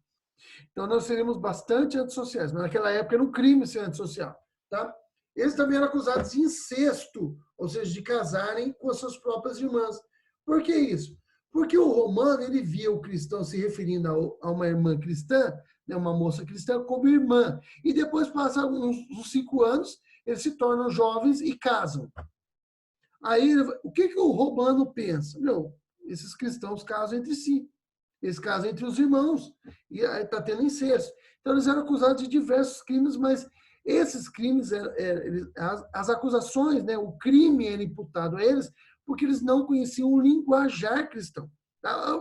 Então, nós seríamos bastante antissociais. Mas naquela época era um crime ser antissocial, tá? Eles também eram acusados de incesto, ou seja, de casarem com as suas próprias irmãs. Por que isso? Porque o romano, ele via o cristão se referindo a uma irmã cristã, né, uma moça cristã, como irmã. E depois passa uns 5 anos, eles se tornam jovens e casam. Aí, o que o romano pensa? Esses cristãos casam entre si. Eles casam entre os irmãos. E aí está tendo incesto. Então, eles eram acusados de diversos crimes, mas esses crimes, as acusações, né, o crime era imputado a eles porque eles não conheciam o linguajar cristão.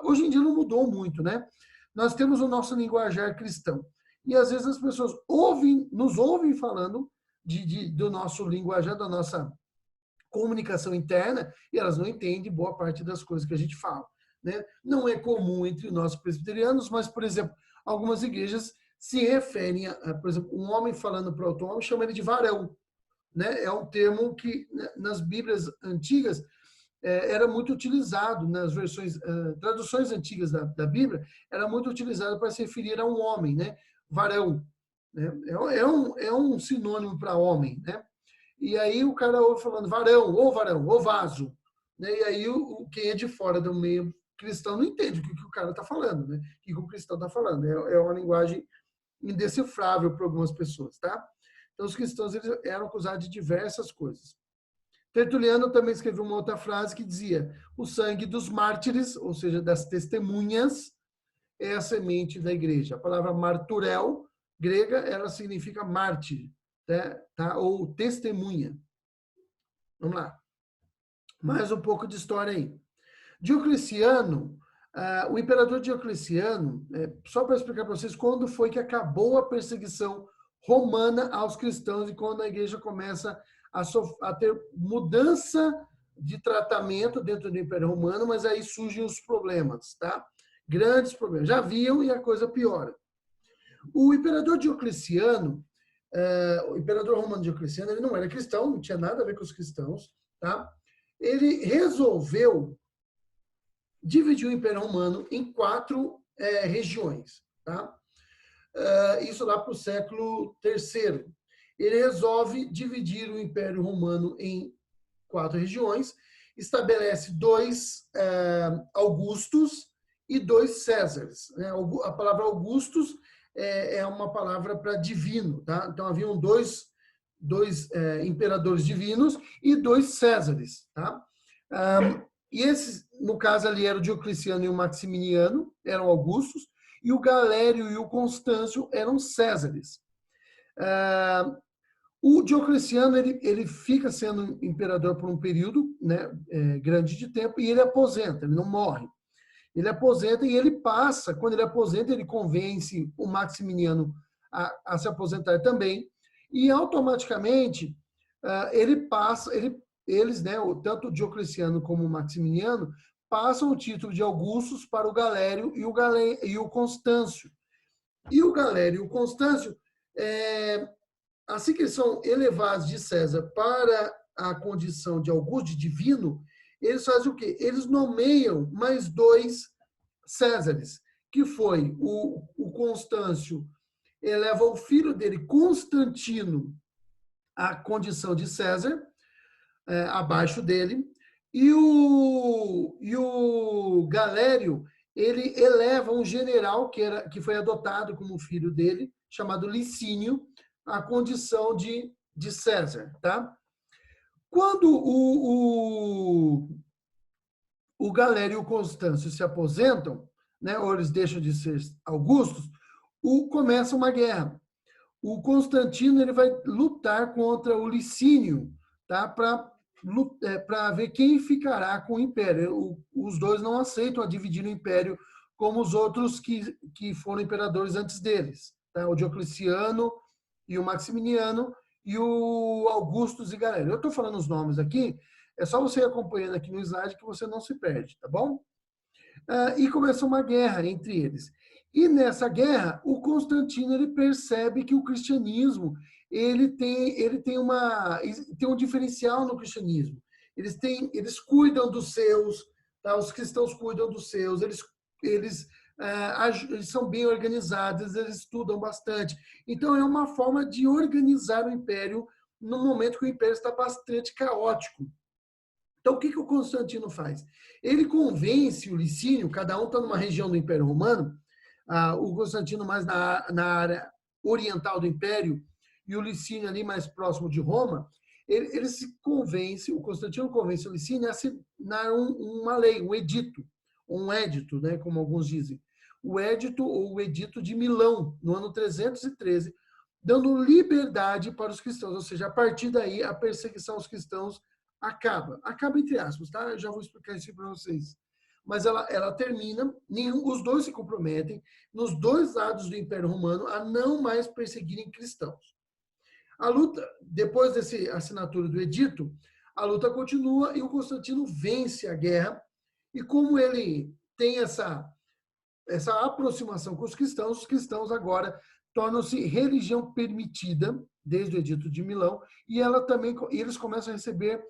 Hoje em dia não mudou muito, né? Nós temos o nosso linguajar cristão. E às vezes as pessoas nos ouvem falando do nosso linguajar, da nossa comunicação interna, e elas não entendem boa parte das coisas que a gente fala. Né? Não é comum entre nós presbiterianos, mas, por exemplo, algumas igrejas se referem por exemplo, um homem falando para outro homem, chama ele de varão. Né? É um termo que, nas Bíblias antigas, era muito utilizado, nas traduções antigas da Bíblia, era muito utilizado para se referir a um homem, né? Varão. Né? É um sinônimo para homem, né? E aí o cara ouve falando varão, ou vaso. Né? E aí quem é de fora do meio cristão não entende o que o cara está falando, né? O que o cristão está falando. É uma linguagem indecifrável para algumas pessoas, tá? Então os cristãos eles eram acusados de diversas coisas. Tertuliano também escreveu uma outra frase que dizia: o sangue dos mártires, ou seja, das testemunhas, é a semente da igreja. A palavra marturel, grega, ela significa mártir, tá? Ou testemunha. Vamos lá. Mais um pouco de história aí. Diocleciano, o imperador Diocleciano, só para explicar para vocês quando foi que acabou a perseguição romana aos cristãos e quando a igreja começa a ter mudança de tratamento dentro do Império Romano, mas aí surgem os problemas, tá? Grandes problemas. Já haviam e a coisa piora. O imperador Diocleciano, o imperador romano Diocleciano, ele não era cristão, não tinha nada a ver com os cristãos, tá? Ele resolveu dividir o Império Romano em 4 regiões, tá? Isso lá para o século III. Ele resolve dividir o Império Romano em 4 regiões, estabelece 2 Augustos e 2 Césares. Né? A palavra Augustus é uma palavra para divino, tá? Então haviam 2 imperadores divinos e 2 Césares. Tá? E esses, no caso ali, era o Diocleciano e o Maximiano, eram Augustos, e o Galério e o Constâncio eram Césares. O Diocleciano ele fica sendo imperador por um período, né, grande de tempo, e ele aposenta, ele não morre. Ele aposenta e ele passa, quando ele aposenta, ele convence o Maximiano a se aposentar também, e automaticamente eles, né, tanto o Diocleciano como o Maximiano, passam o título de Augustos para o Galério e o Constâncio. E o Galério e o Constâncio, assim que eles são elevados de César para a condição de Augusto, de divino, eles fazem o quê? Eles nomeiam mais 2 Césares, que foi o Constâncio eleva o filho dele, Constantino, à condição de César, abaixo dele, e o Galério, ele eleva um general que foi adotado como filho dele, chamado Licínio, à condição de César. Tá? Quando o Galério e o Constâncio se aposentam, né, ou eles deixam de ser augustos, começa uma guerra. O Constantino ele vai lutar contra o Licínio, tá, para ver quem ficará com o império. Os dois não aceitam a dividir o império como os outros que foram imperadores antes deles. Tá? O Diocleciano e o Maximiano e o Augustus e Galério. Eu estou falando os nomes aqui, é só você ir acompanhando aqui no slide que você não se perde, tá bom? E começa uma guerra entre eles. E nessa guerra, o Constantino ele percebe que o cristianismo ele tem um diferencial no cristianismo. Eles cuidam dos seus, tá? Os cristãos cuidam dos seus, eles são bem organizados, eles estudam bastante. Então, é uma forma de organizar o império no momento que o império está bastante caótico. Então, o que o Constantino faz? Ele convence o Licínio, cada um está numa região do Império Romano, o Constantino mais na área oriental do Império e o Licínio ali mais próximo de Roma. O Constantino convence o Licínio a assinar uma lei, um edito, né, como alguns dizem. O edito ou o edito de Milão, no ano 313, dando liberdade para os cristãos, ou seja, a partir daí a perseguição aos cristãos acaba entre aspas, tá? Eu já vou explicar isso para vocês. Mas ela termina, os dois se comprometem, nos dois lados do Império Romano, a não mais perseguirem cristãos. A luta, depois dessa assinatura do edito, a luta continua e o Constantino vence a guerra. E como ele tem essa aproximação com os cristãos agora tornam-se religião permitida, desde o edito de Milão, e eles começam a receber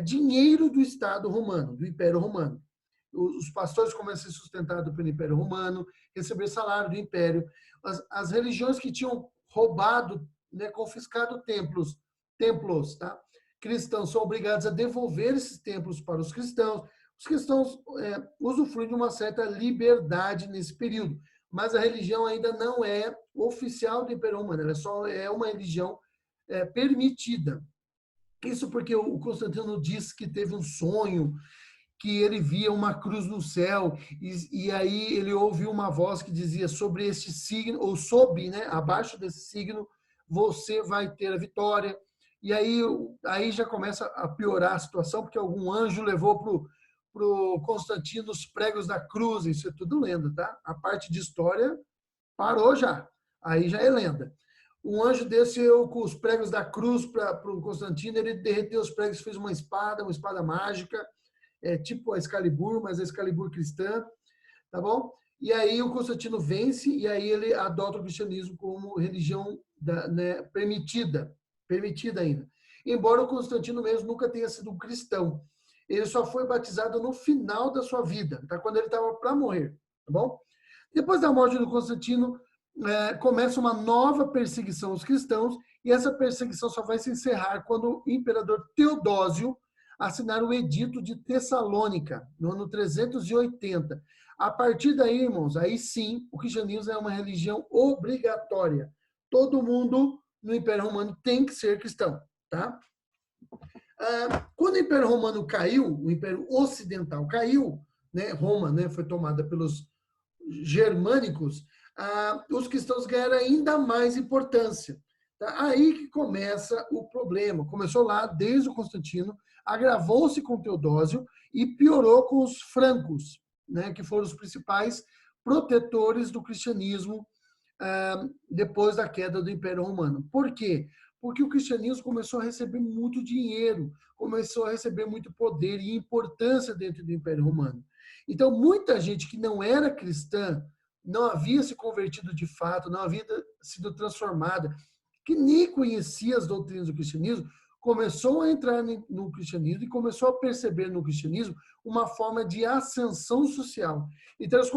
dinheiro do Estado romano, do Império Romano. Os pastores começam a ser sustentados pelo Império Romano, receber salário do Império. As religiões que tinham roubado, né, confiscado templos, tá? Cristãos são obrigados a devolver esses templos para os cristãos. Os cristãos usufruem de uma certa liberdade nesse período, mas a religião ainda não é oficial do Império Romano, ela só é uma religião permitida. Isso porque o Constantino diz que teve um sonho, que ele via uma cruz no céu, e aí ele ouviu uma voz que dizia sobre este signo, ou sob, né, abaixo desse signo, você vai ter a vitória. E aí já começa a piorar a situação, porque algum anjo levou para o Constantino os pregos da cruz, isso é tudo lenda, tá? A parte de história parou já, aí já é lenda. Um anjo desceu com os pregos da cruz para o Constantino, ele derreteu os pregos, fez uma espada mágica, tipo a Excalibur, mas a Excalibur cristã, tá bom? E aí o Constantino vence e aí ele adota o cristianismo como religião permitida ainda. Embora o Constantino mesmo nunca tenha sido um cristão. Ele só foi batizado no final da sua vida, tá? Quando ele estava para morrer, tá bom? Depois da morte do Constantino, começa uma nova perseguição aos cristãos, e essa perseguição só vai se encerrar quando o imperador Teodósio assinar o Edito de Tessalônica, no ano 380. A partir daí, irmãos, aí sim, o cristianismo é uma religião obrigatória. Todo mundo no Império Romano tem que ser cristão, tá? Quando o Império Romano caiu, o Império Ocidental caiu, né, Roma, né, foi tomada pelos germânicos, os cristãos ganharam ainda mais importância. Tá? Aí que começa o problema. Começou lá desde o Constantino, agravou-se com Teodósio e piorou com os francos, né, que foram os principais protetores do cristianismo depois da queda do Império Romano. Por quê? Porque o cristianismo começou a receber muito dinheiro, começou a receber muito poder e importância dentro do Império Romano. Então, muita gente que não era cristã, não havia se convertido de fato, não havia sido transformada, que nem conhecia as doutrinas do cristianismo, começou a entrar no cristianismo e começou a perceber no cristianismo uma forma de ascensão social. Então, eles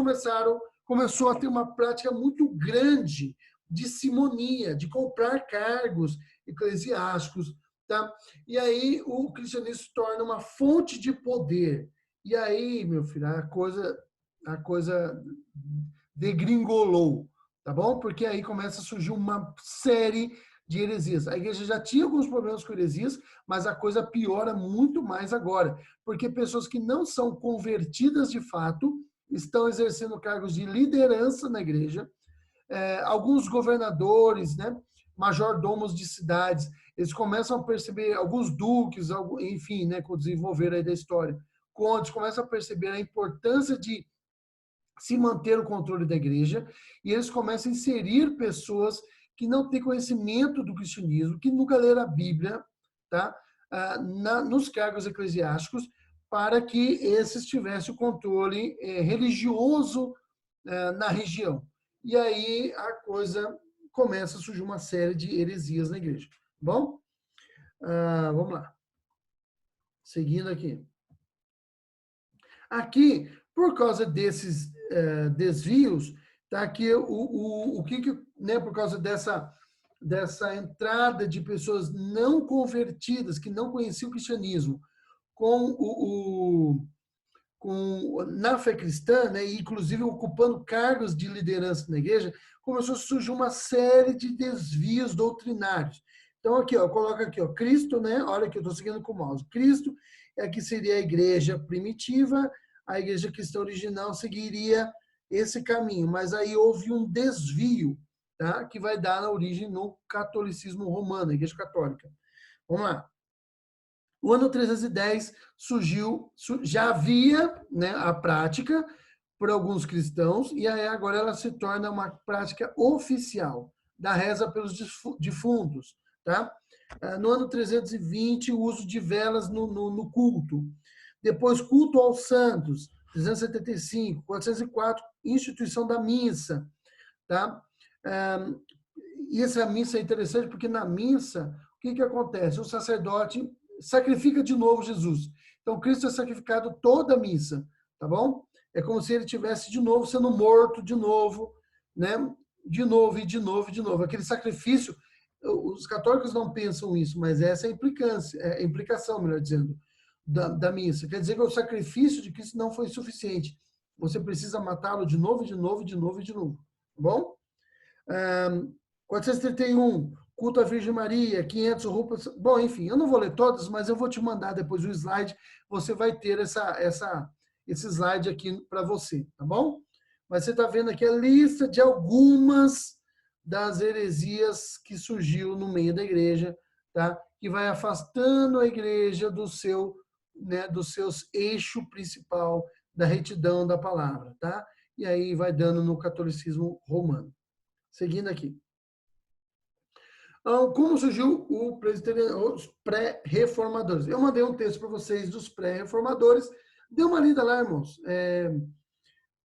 começou a ter uma prática muito grande de simonia, de comprar cargos eclesiásticos, tá? E aí o cristianismo se torna uma fonte de poder. E aí, meu filho, a coisa degringolou, tá bom? Porque aí começa a surgir uma série de heresias. A igreja já tinha alguns problemas com heresias, mas a coisa piora muito mais agora, porque pessoas que não são convertidas de fato estão exercendo cargos de liderança na igreja. Alguns governadores, né, majordomos de cidades, eles começam a perceber, alguns duques, enfim, né, com o desenvolver aí da história, condes, começam a perceber a importância de se manter o controle da igreja, e eles começam a inserir pessoas que não têm conhecimento do cristianismo, que nunca leram a Bíblia, tá? Nos cargos eclesiásticos, para que esses tivessem o controle religioso na região. E aí a coisa começa a surgir uma série de heresias na igreja. Bom, vamos lá. Seguindo aqui. Aqui, por causa desses desvios, tá aqui o que, né, por causa dessa entrada de pessoas não convertidas, que não conheciam o cristianismo, na fé cristã, né, e inclusive ocupando cargos de liderança na igreja, começou a surgir uma série de desvios doutrinários. Então, aqui, ó, coloca aqui, ó, Cristo, né? Olha que eu estou seguindo com o mouse. Cristo aqui seria a igreja primitiva, a igreja cristã original seguiria esse caminho, mas aí houve um desvio, tá? Que vai dar na origem no catolicismo romano, a igreja católica. Vamos lá. O ano 310 surgiu, já havia, né, a prática por alguns cristãos, e aí agora ela se torna uma prática oficial da reza pelos defuntos. Tá? No ano 320, o uso de velas no culto. Depois, culto aos santos, 375. 404, instituição da missa. Tá? E essa missa é interessante porque na missa, o que acontece? O sacerdote sacrifica de novo Jesus. Então, Cristo é sacrificado toda a missa, tá bom? É como se ele tivesse de novo sendo morto de novo, né? De novo e de novo e de novo. Aquele sacrifício, os católicos não pensam isso, mas essa é a implicação, melhor dizendo, da missa. Quer dizer que o sacrifício de Cristo não foi suficiente. Você precisa matá-lo de novo, de novo, de novo e de novo, tá bom? 431, culto à Virgem Maria, 500 roupas. Bom, enfim, eu não vou ler todas, mas eu vou te mandar depois o slide. Você vai ter esse slide aqui para você, tá bom? Mas você está vendo aqui a lista de algumas das heresias que surgiu no meio da igreja, tá? Que vai afastando a igreja do seu, né, dos seus eixo principal da retidão da palavra, tá? E aí vai dando no catolicismo romano. Seguindo aqui. Como surgiu os pré-reformadores? Eu mandei um texto para vocês dos pré-reformadores. Dê uma lida lá, irmãos.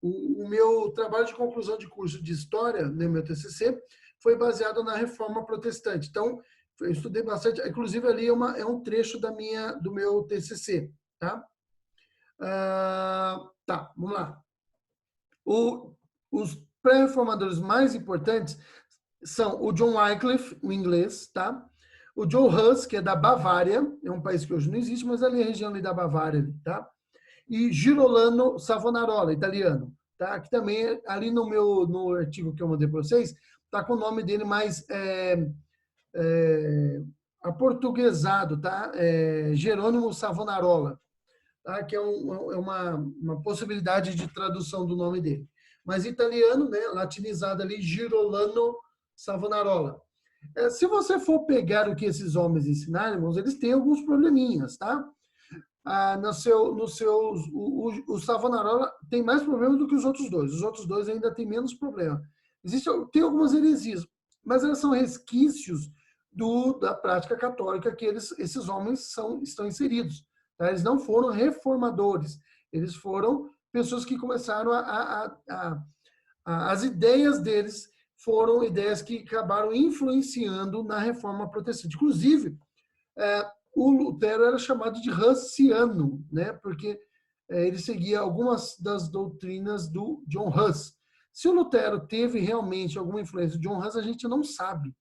O meu trabalho de conclusão de curso de História, no meu TCC, foi baseado na Reforma Protestante. Então, eu estudei bastante. Inclusive, ali é um trecho do meu TCC. Tá? Tá, vamos lá. Os pré-reformadores mais importantes são o John Wycliffe, o inglês, tá? O John Hus, que é da Bavária, é um país que hoje não existe, mas ali é a região ali da Bavária, tá? E Girolamo Savonarola, italiano, tá? Que também, ali no artigo que eu mandei para vocês, tá com o nome dele mais aportuguesado, tá? Jerônimo Savonarola, tá? Que é uma possibilidade de tradução do nome dele. Mas italiano, né? Latinizado ali, Girolamo Savonarola. Se você for pegar o que esses homens ensinaram, irmãos, eles têm alguns probleminhas, tá? O Savonarola tem mais problemas do que os outros dois. Os outros dois ainda têm menos problema. Tem algumas heresias, mas elas são resquícios da prática católica que esses homens estão inseridos. Tá? Eles não foram reformadores, eles foram pessoas que começaram as ideias deles foram ideias que acabaram influenciando na reforma protestante. Inclusive, o Lutero era chamado de Hussiano, né? Porque ele seguia algumas das doutrinas do John Huss. Se o Lutero teve realmente alguma influência do John Huss, a gente não sabe.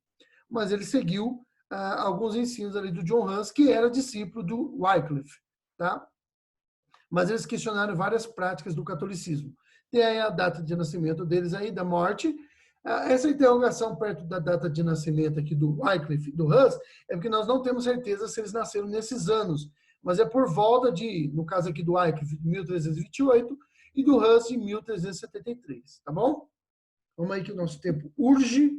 Mas ele seguiu alguns ensinos ali do John Huss, que era discípulo do Wycliffe, tá? Mas eles questionaram várias práticas do catolicismo. Tem aí a data de nascimento deles aí, da morte. Essa interrogação perto da data de nascimento aqui do Wycliffe, do Huss, é porque nós não temos certeza se eles nasceram nesses anos, mas é por volta de, no caso aqui do Wycliffe, de 1328 e do Huss de 1373, tá bom? Vamos aí que o nosso tempo urge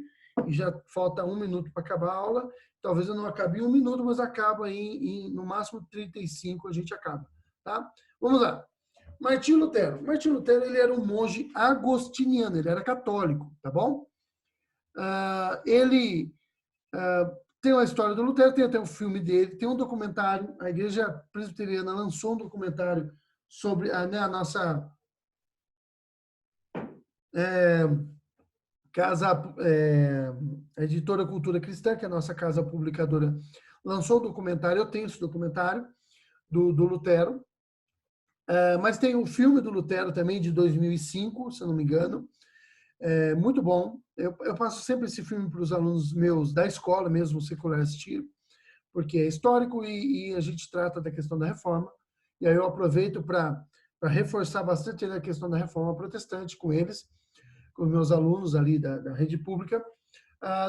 e já falta 1 minuto para acabar a aula. Talvez eu não acabe em 1 minuto, mas acaba aí no máximo 35 a gente acaba, tá? Vamos lá. Martinho Lutero. Martinho Lutero, ele era um monge agostiniano, ele era católico, tá bom? Ele tem uma história do Lutero, tem até um filme dele, tem um documentário, a Igreja Presbiteriana lançou um documentário sobre a nossa a editora Cultura Cristã, que é a nossa casa publicadora, lançou um documentário, eu tenho esse documentário do Lutero. Mas tem um filme do Lutero também, de 2005, se eu não me engano. Muito bom. Eu passo sempre esse filme para os alunos meus da escola mesmo, secular, assistir, porque é histórico e a gente trata da questão da reforma. E aí eu aproveito para reforçar bastante a questão da reforma protestante com eles, com meus alunos ali da rede pública.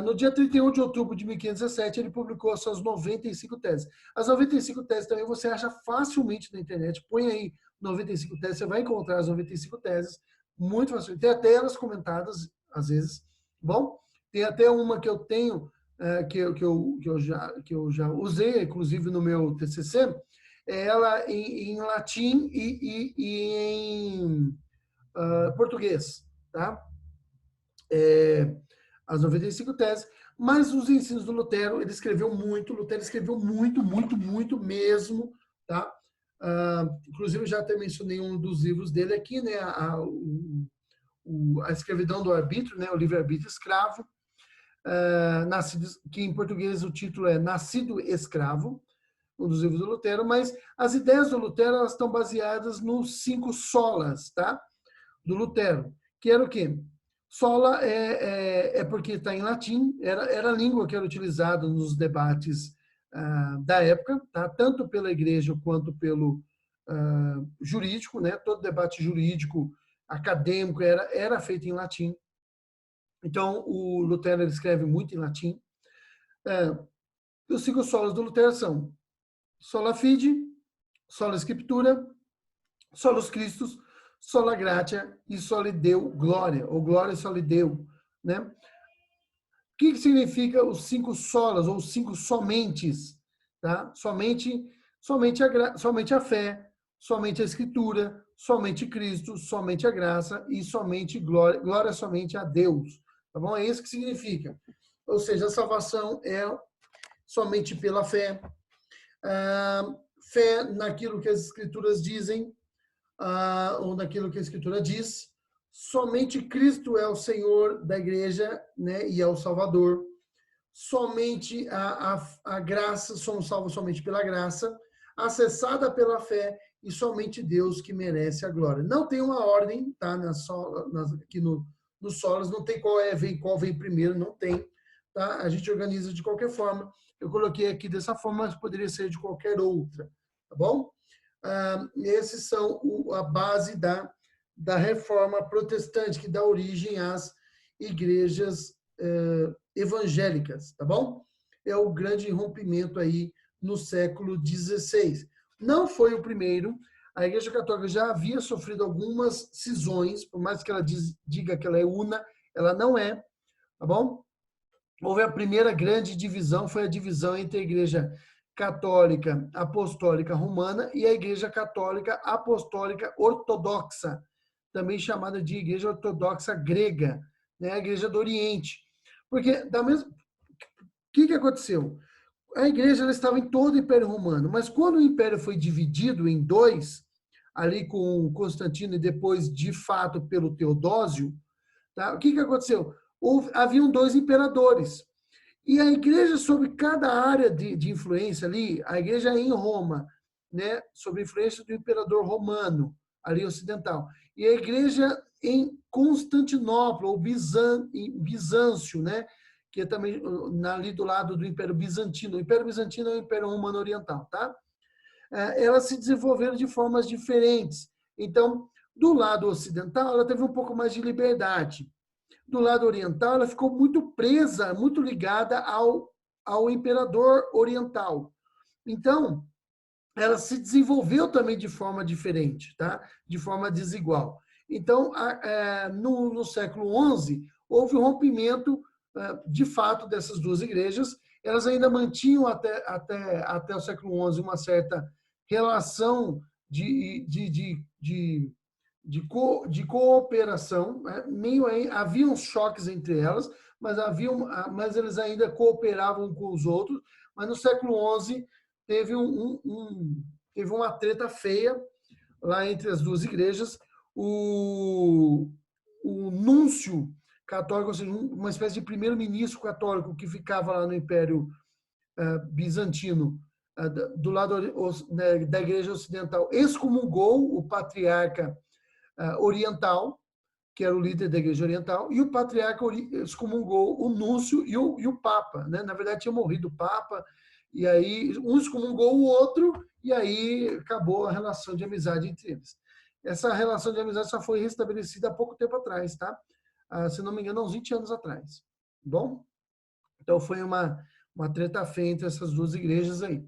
No dia 31 de outubro de 1517, ele publicou as suas 95 teses. As 95 teses também você acha facilmente na internet. Põe aí 95 teses, você vai encontrar as 95 teses muito facilmente. Tem até elas comentadas, às vezes. Bom, tem até uma que eu tenho, que eu já usei, inclusive no meu TCC, ela em latim e em português, tá? As 95 teses, mas os ensinos do Lutero, ele escreveu muito, Lutero escreveu muito, muito, muito mesmo, tá? Inclusive, eu já até mencionei um dos livros dele aqui, né? A Escravidão do Arbítrio, né? O livre-arbítrio escravo, que em português o título é Nascido Escravo, um dos livros do Lutero, mas as ideias do Lutero elas estão baseadas nos 5 solas, tá? Do Lutero, que era o quê? Sola é porque está em latim, era a língua que era utilizada nos debates da época, tá? Tanto pela igreja quanto pelo jurídico, né? Todo debate jurídico acadêmico era feito em latim. Então, o Lutero ele escreve muito em latim. Os 5 solas do Lutero são sola fide, sola scriptura, solus Christus, sola gratia e soli Deo glória, ou glória soli Deo, né? O que significa os 5 solas, ou os 5 somentes, tá? Somente a fé, somente a escritura, somente Cristo, somente a graça e somente glória somente a Deus, tá bom? É isso que significa. Ou seja, a salvação é somente pela fé, fé naquilo que as escrituras dizem, ou naquilo que a Escritura diz. Somente Cristo é o Senhor da igreja, né, e é o Salvador. Somente a graça, somos salvos somente pela graça, acessada pela fé, e somente Deus que merece a glória. Não tem uma ordem, tá? Aqui nos solos, não tem qual vem primeiro, não tem. Tá? A gente organiza de qualquer forma. Eu coloquei aqui dessa forma, mas poderia ser de qualquer outra. Tá bom? Esses são a base da reforma protestante, que dá origem às igrejas evangélicas, tá bom? é o grande rompimento aí no século XVI. Não foi o primeiro. A Igreja Católica já havia sofrido algumas cisões, por mais que ela diga que ela é una, ela não é, tá bom? Houve a primeira grande divisão, foi a divisão entre a Igreja Católica Apostólica Romana e a Igreja Católica Apostólica Ortodoxa, também chamada de Igreja Ortodoxa Grega, né? A Igreja do Oriente. Porque, o que aconteceu? A igreja ela estava em todo o Império Romano, mas quando o Império foi dividido em dois, ali com Constantino e depois, de fato, pelo Teodósio, tá? O que aconteceu? Haviam dois imperadores. E a igreja, sobre cada área de influência ali, a igreja em Roma, né, sob a influência do imperador romano, ali ocidental, e a igreja em Constantinopla, ou Bizâncio, né, que é também ali do lado do Império Bizantino. O Império Bizantino é o Império Romano Oriental, tá? Elas se desenvolveram de formas diferentes. Então, do lado ocidental, ela teve um pouco mais de liberdade. Do lado oriental, ela ficou muito presa, muito ligada ao imperador oriental. Então, ela se desenvolveu também de forma diferente, tá? De forma desigual. Então, no século XI, houve um rompimento, de fato, dessas duas igrejas. Elas ainda mantinham até o século XI uma certa relação de cooperação, né? Meio aí, havia uns choques entre elas, mas eles ainda cooperavam com os outros. Mas no século XI teve teve uma treta feia lá entre as duas igrejas. O núncio católico, ou seja, uma espécie de primeiro-ministro católico que ficava lá no Império Bizantino, do lado da Igreja Ocidental, excomungou o patriarca oriental, que era o líder da Igreja Oriental, e o patriarca excomungou o núncio e o Papa, né? Na verdade, tinha morrido o Papa, e aí um excomungou o outro, e aí acabou a relação de amizade entre eles. Essa relação de amizade só foi restabelecida há pouco tempo atrás, tá? Se não me engano, há uns 20 anos atrás. Bom? Então, foi uma treta feia entre essas duas igrejas aí.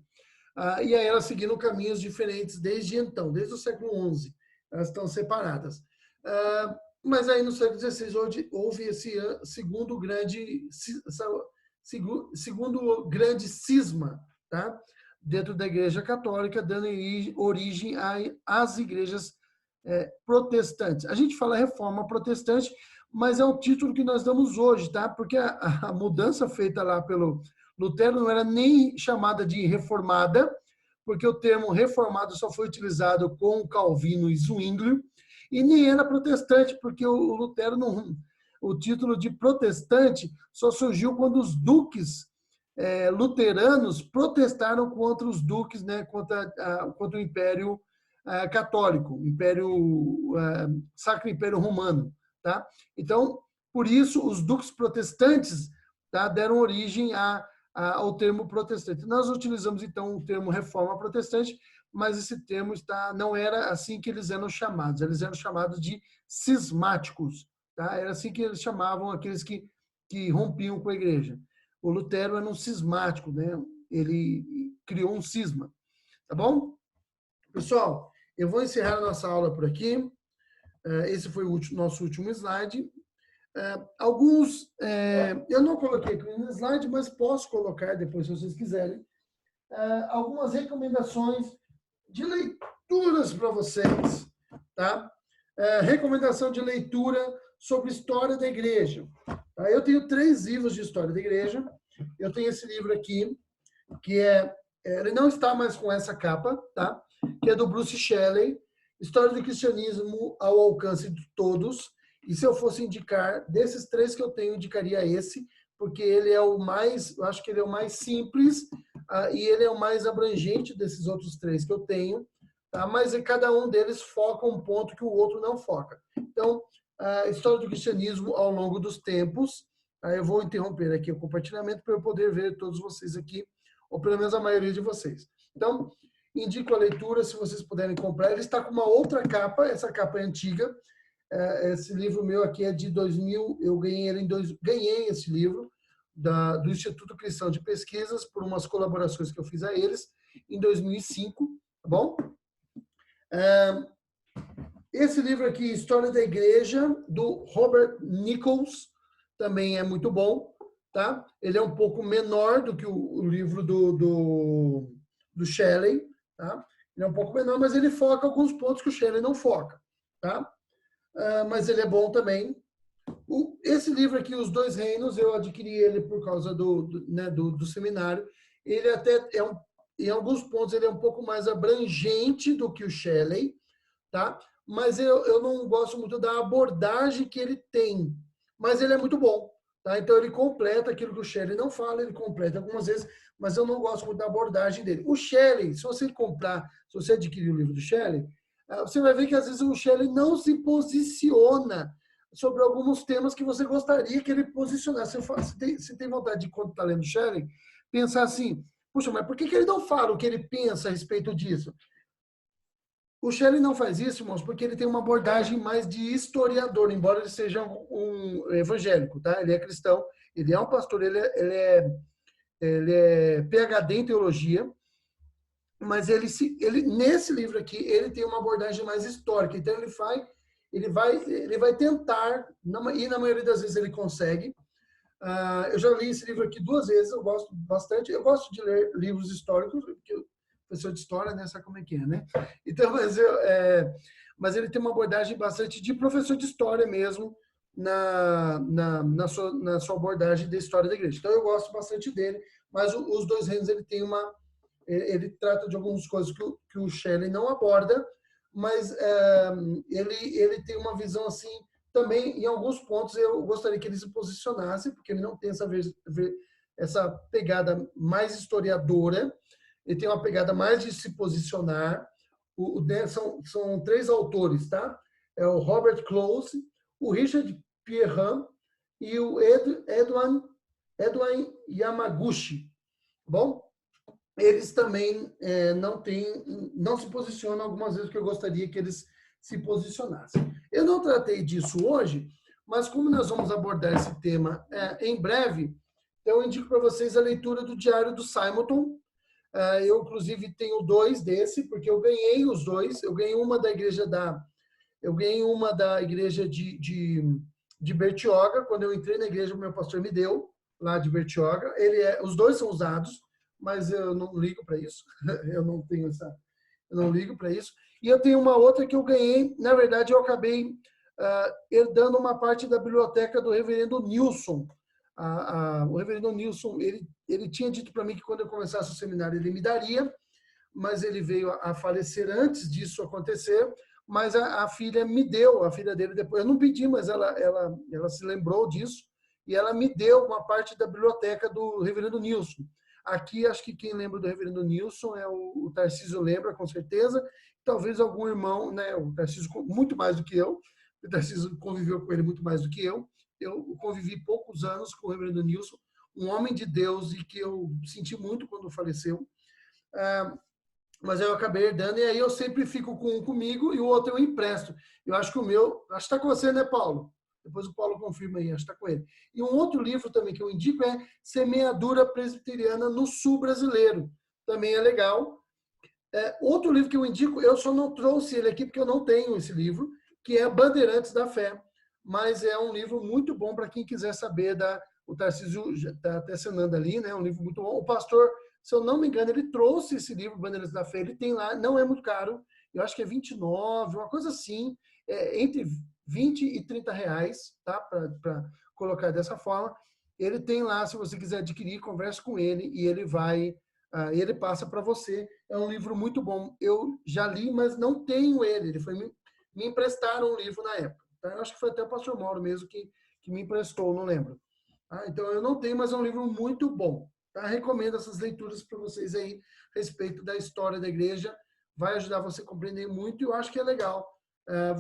E aí elas seguiram caminhos diferentes desde então, desde o século XI. Elas estão separadas. Mas aí no século XVI houve esse segundo grande cisma, tá? Dentro da Igreja Católica, dando origem às igrejas protestantes. A gente fala reforma protestante, mas é um título que nós damos hoje, tá? Porque a mudança feita lá pelo Lutero não era nem chamada de reformada, porque o termo reformado só foi utilizado com Calvino e Zwinglio, e nem era protestante, porque o Lutero não... O título de protestante só surgiu quando os duques luteranos protestaram contra os duques, né, contra o Império Católico, Sacro Império Romano, tá? Então, por isso, os duques protestantes, tá, deram origem ao termo protestante. Nós utilizamos, então, o termo reforma protestante, mas esse termo não era assim que eles eram chamados. Eles eram chamados de cismáticos, tá? Era assim que eles chamavam aqueles que rompiam com a igreja. O Lutero era um cismático, né? Ele criou um cisma, tá bom? Pessoal, eu vou encerrar a nossa aula por aqui. Esse foi o nosso último slide. Eu não coloquei aqui no slide, mas posso colocar depois, se vocês quiserem, algumas recomendações de leituras para vocês, tá? Recomendação de leitura sobre história da igreja. Eu tenho 3 livros de história da igreja. Eu tenho esse livro aqui, que ele não está mais com essa capa, tá? Que é do Bruce Shelley, História do Cristianismo ao Alcance de Todos. E se eu fosse indicar, desses 3 que eu tenho, eu indicaria esse, porque ele é o mais, eu acho que ele é o mais simples, e ele é o mais abrangente desses outros 3 que eu tenho, tá? Mas cada um deles foca um ponto que o outro não foca. Então, a História do Cristianismo ao longo dos tempos. Eu vou interromper aqui o compartilhamento para eu poder ver todos vocês aqui, ou pelo menos a maioria de vocês. Então, indico a leitura, se vocês puderem comprar. Ele está com uma outra capa, essa capa é antiga. Esse livro meu aqui é de 2000, eu ganhei esse livro do Instituto Cristão de Pesquisas, por umas colaborações que eu fiz a eles em 2005, tá bom? Esse livro aqui, História da Igreja, do Robert Nichols, também é muito bom, tá? Ele é um pouco menor do que o livro do Shelley, tá? Ele é um pouco menor, mas ele foca alguns pontos que o Shelley não foca, tá? Mas ele é bom também. Esse livro aqui, Os Dois Reinos, eu adquiri ele por causa do seminário. Ele até em alguns pontos, ele é um pouco mais abrangente do que o Shelley, tá? Mas eu não gosto muito da abordagem que ele tem, mas ele é muito bom, tá? Então ele completa aquilo que o Shelley não fala, ele completa algumas vezes, mas eu não gosto muito da abordagem dele. O Shelley, se você adquirir o livro do Shelley, você vai ver que às vezes o Shelley não se posiciona sobre alguns temas que você gostaria que ele posicionasse. Você tem vontade de, quando está lendo Shelley, pensar assim, puxa, mas por que ele não fala o que ele pensa a respeito disso? O Shelley não faz isso, irmãos, porque ele tem uma abordagem mais de historiador, embora ele seja um evangélico, tá? Ele é cristão, ele é um pastor, ele é PhD em teologia, mas nesse livro aqui, ele tem uma abordagem mais histórica. Então, ele vai tentar, e na maioria das vezes ele consegue. Eu já li esse livro aqui 2 vezes, eu gosto bastante. Eu gosto de ler livros históricos, porque eu professor de história, né? Sabe como é que é, né? Então, mas ele tem uma abordagem bastante de professor de história mesmo, na sua abordagem da história da igreja. Então, eu gosto bastante dele, mas Os Dois Reinos, ele trata de algumas coisas que o Shelley não aborda, mas ele tem uma visão assim, também, em alguns pontos, eu gostaria que ele se posicionasse, porque ele não tem essa pegada mais historiadora, ele tem uma pegada mais de se posicionar. São 3 autores, tá? É o Robert Close, o Richard Pierran e o Edwin Yamaguchi. Bom, eles também não se posicionam algumas vezes que eu gostaria que eles se posicionassem. Eu não tratei disso hoje, mas como nós vamos abordar esse tema em breve, então eu indico para vocês a leitura do Diário do Simonton. Eu, inclusive, tenho 2 desse, porque eu ganhei os 2. Eu ganhei uma da igreja de Bertioga. Quando eu entrei na igreja, o meu pastor me deu, lá de Bertioga. Os 2 são usados, mas eu não ligo para isso. Eu não ligo para isso. E eu tenho uma outra que eu ganhei. Na verdade, eu acabei herdando uma parte da biblioteca do reverendo Nilson. O reverendo Nilson, ele tinha dito para mim que quando eu começasse o seminário ele me daria, mas ele veio a falecer antes disso acontecer, mas a filha me deu, a filha dele depois, eu não pedi, mas ela se lembrou disso, e ela me deu uma parte da biblioteca do reverendo Nilson. Aqui, acho que quem lembra do reverendo Nilson é o Tarcísio, lembra, com certeza, talvez algum irmão, né, o Tarcísio muito mais do que eu, o Tarcísio conviveu com ele muito mais do que eu convivi poucos anos com o reverendo Nilson, um homem de Deus e que eu senti muito quando faleceu. Mas eu acabei herdando, e aí eu sempre fico com um comigo e o outro eu empresto. Eu acho que o meu, acho que está com você, né, Paulo? Depois o Paulo confirma aí, acho que está com ele. E um outro livro também que eu indico é Semeadura Presbiteriana no Sul Brasileiro. Também é legal. Outro livro que eu indico, eu só não trouxe ele aqui porque eu não tenho esse livro, que é Bandeirantes da Fé. Mas é um livro muito bom para quem quiser saber o Tarcísio está até assinando ali, né? Um livro muito bom. O pastor, se eu não me engano, ele trouxe esse livro, Bandeirantes da Fé, ele tem lá, não é muito caro, eu acho que é 29, uma coisa assim, entre 20 e 30 reais, tá? Para colocar dessa forma. Ele tem lá, se você quiser adquirir, converse com ele e ele passa para você. É um livro muito bom. Eu já li, mas não tenho ele. Me emprestaram um livro na época. Eu acho que foi até o pastor Mauro mesmo que me emprestou, não lembro. Então, eu não tenho, mas é um livro muito bom. Recomendo essas leituras para vocês aí, a respeito da história da igreja. Vai ajudar você a compreender muito e eu acho que é legal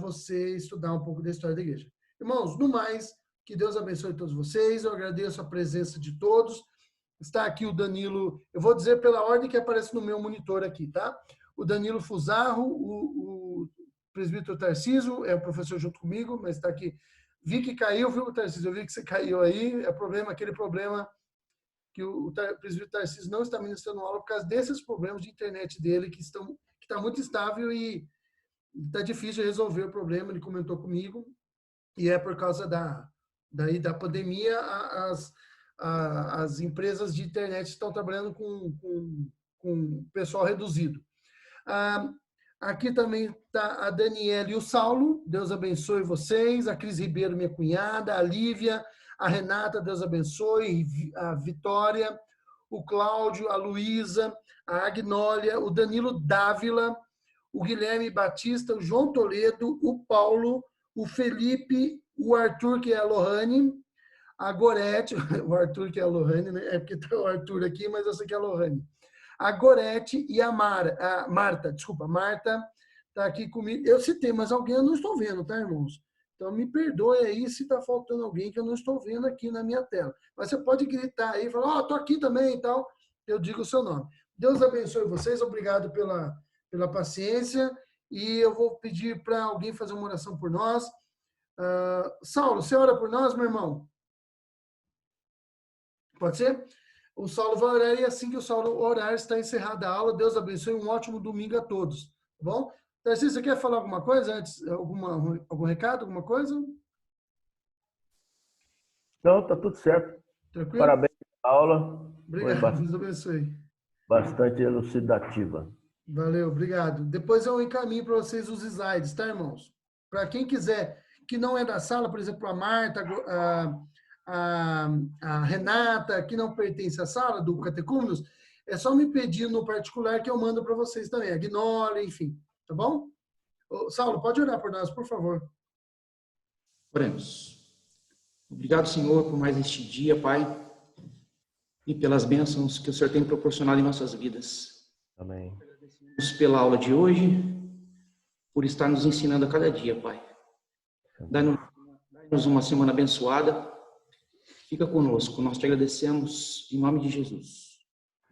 você estudar um pouco da história da igreja. Irmãos, no mais, que Deus abençoe todos vocês. Eu agradeço a presença de todos. Está aqui o Danilo, eu vou dizer pela ordem que aparece no meu monitor aqui, tá? O Danilo Fusarro, o presbítero Tarcísio, é o professor junto comigo, mas está aqui. Vi que caiu, viu, Tarcísio? Eu vi que você caiu aí. Aquele problema que o presbítero Tarcísio não está ministrando aula por causa desses problemas de internet dele, que está muito estável e está difícil de resolver o problema. Ele comentou comigo, e é por causa da pandemia, as empresas de internet estão trabalhando com pessoal reduzido. Aqui também está a Daniela e o Saulo, Deus abençoe vocês, a Cris Ribeiro, minha cunhada, a Lívia, a Renata, Deus abençoe, a Vitória, o Cláudio, a Luísa, a Agnólia, o Danilo Dávila, o Guilherme Batista, o João Toledo, o Paulo, o Felipe, o Arthur, que é a Lohane, a Gorete, o Arthur, que é a Lohane, né? É porque está o Arthur aqui, mas eu sei que é a Lohane. A Gorete e a Marta, desculpa, Marta está aqui comigo. Eu citei, mas alguém eu não estou vendo, tá, irmãos? Então, me perdoe aí se está faltando alguém que eu não estou vendo aqui na minha tela. Mas você pode gritar aí, falar, estou aqui também e tal. Eu digo o seu nome. Deus abençoe vocês, obrigado pela paciência. E eu vou pedir para alguém fazer uma oração por nós. Saulo, você ora por nós, meu irmão? Pode ser? O Saulo vai orar e assim que o Saulo orar, está encerrada a aula. Deus abençoe, um ótimo domingo a todos. Tá bom? Tarcísio, você quer falar alguma coisa antes? Algum recado, alguma coisa? Não, tá tudo certo. Tranquilo? Parabéns pela aula. Obrigado, Deus abençoe. Bastante elucidativa. Valeu, obrigado. Depois eu encaminho para vocês os slides, tá, irmãos? Para quem quiser, que não é da sala, por exemplo, a Marta, a Renata, que não pertence à sala do Catecúmenos, é só me pedir no particular que eu mando para vocês também, a Gnole, enfim, tá bom? Saulo, pode orar por nós, por favor. Oremos. Obrigado, Senhor, por mais este dia, Pai, e pelas bênçãos que o Senhor tem proporcionado em nossas vidas. Amém. Agradecemos pela aula de hoje, por estar nos ensinando a cada dia, Pai. Dá-nos uma semana abençoada. Fica conosco. Nós te agradecemos em nome de Jesus.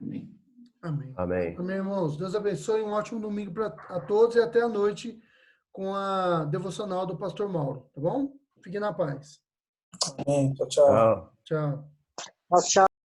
Amém. Amém. Amém. Amém, irmãos. Deus abençoe. Um ótimo domingo a todos e até a noite com a devocional do Pastor Mauro. Tá bom? Fiquem na paz. Amém. Tchau, tchau. Tchau. Tchau. Tchau.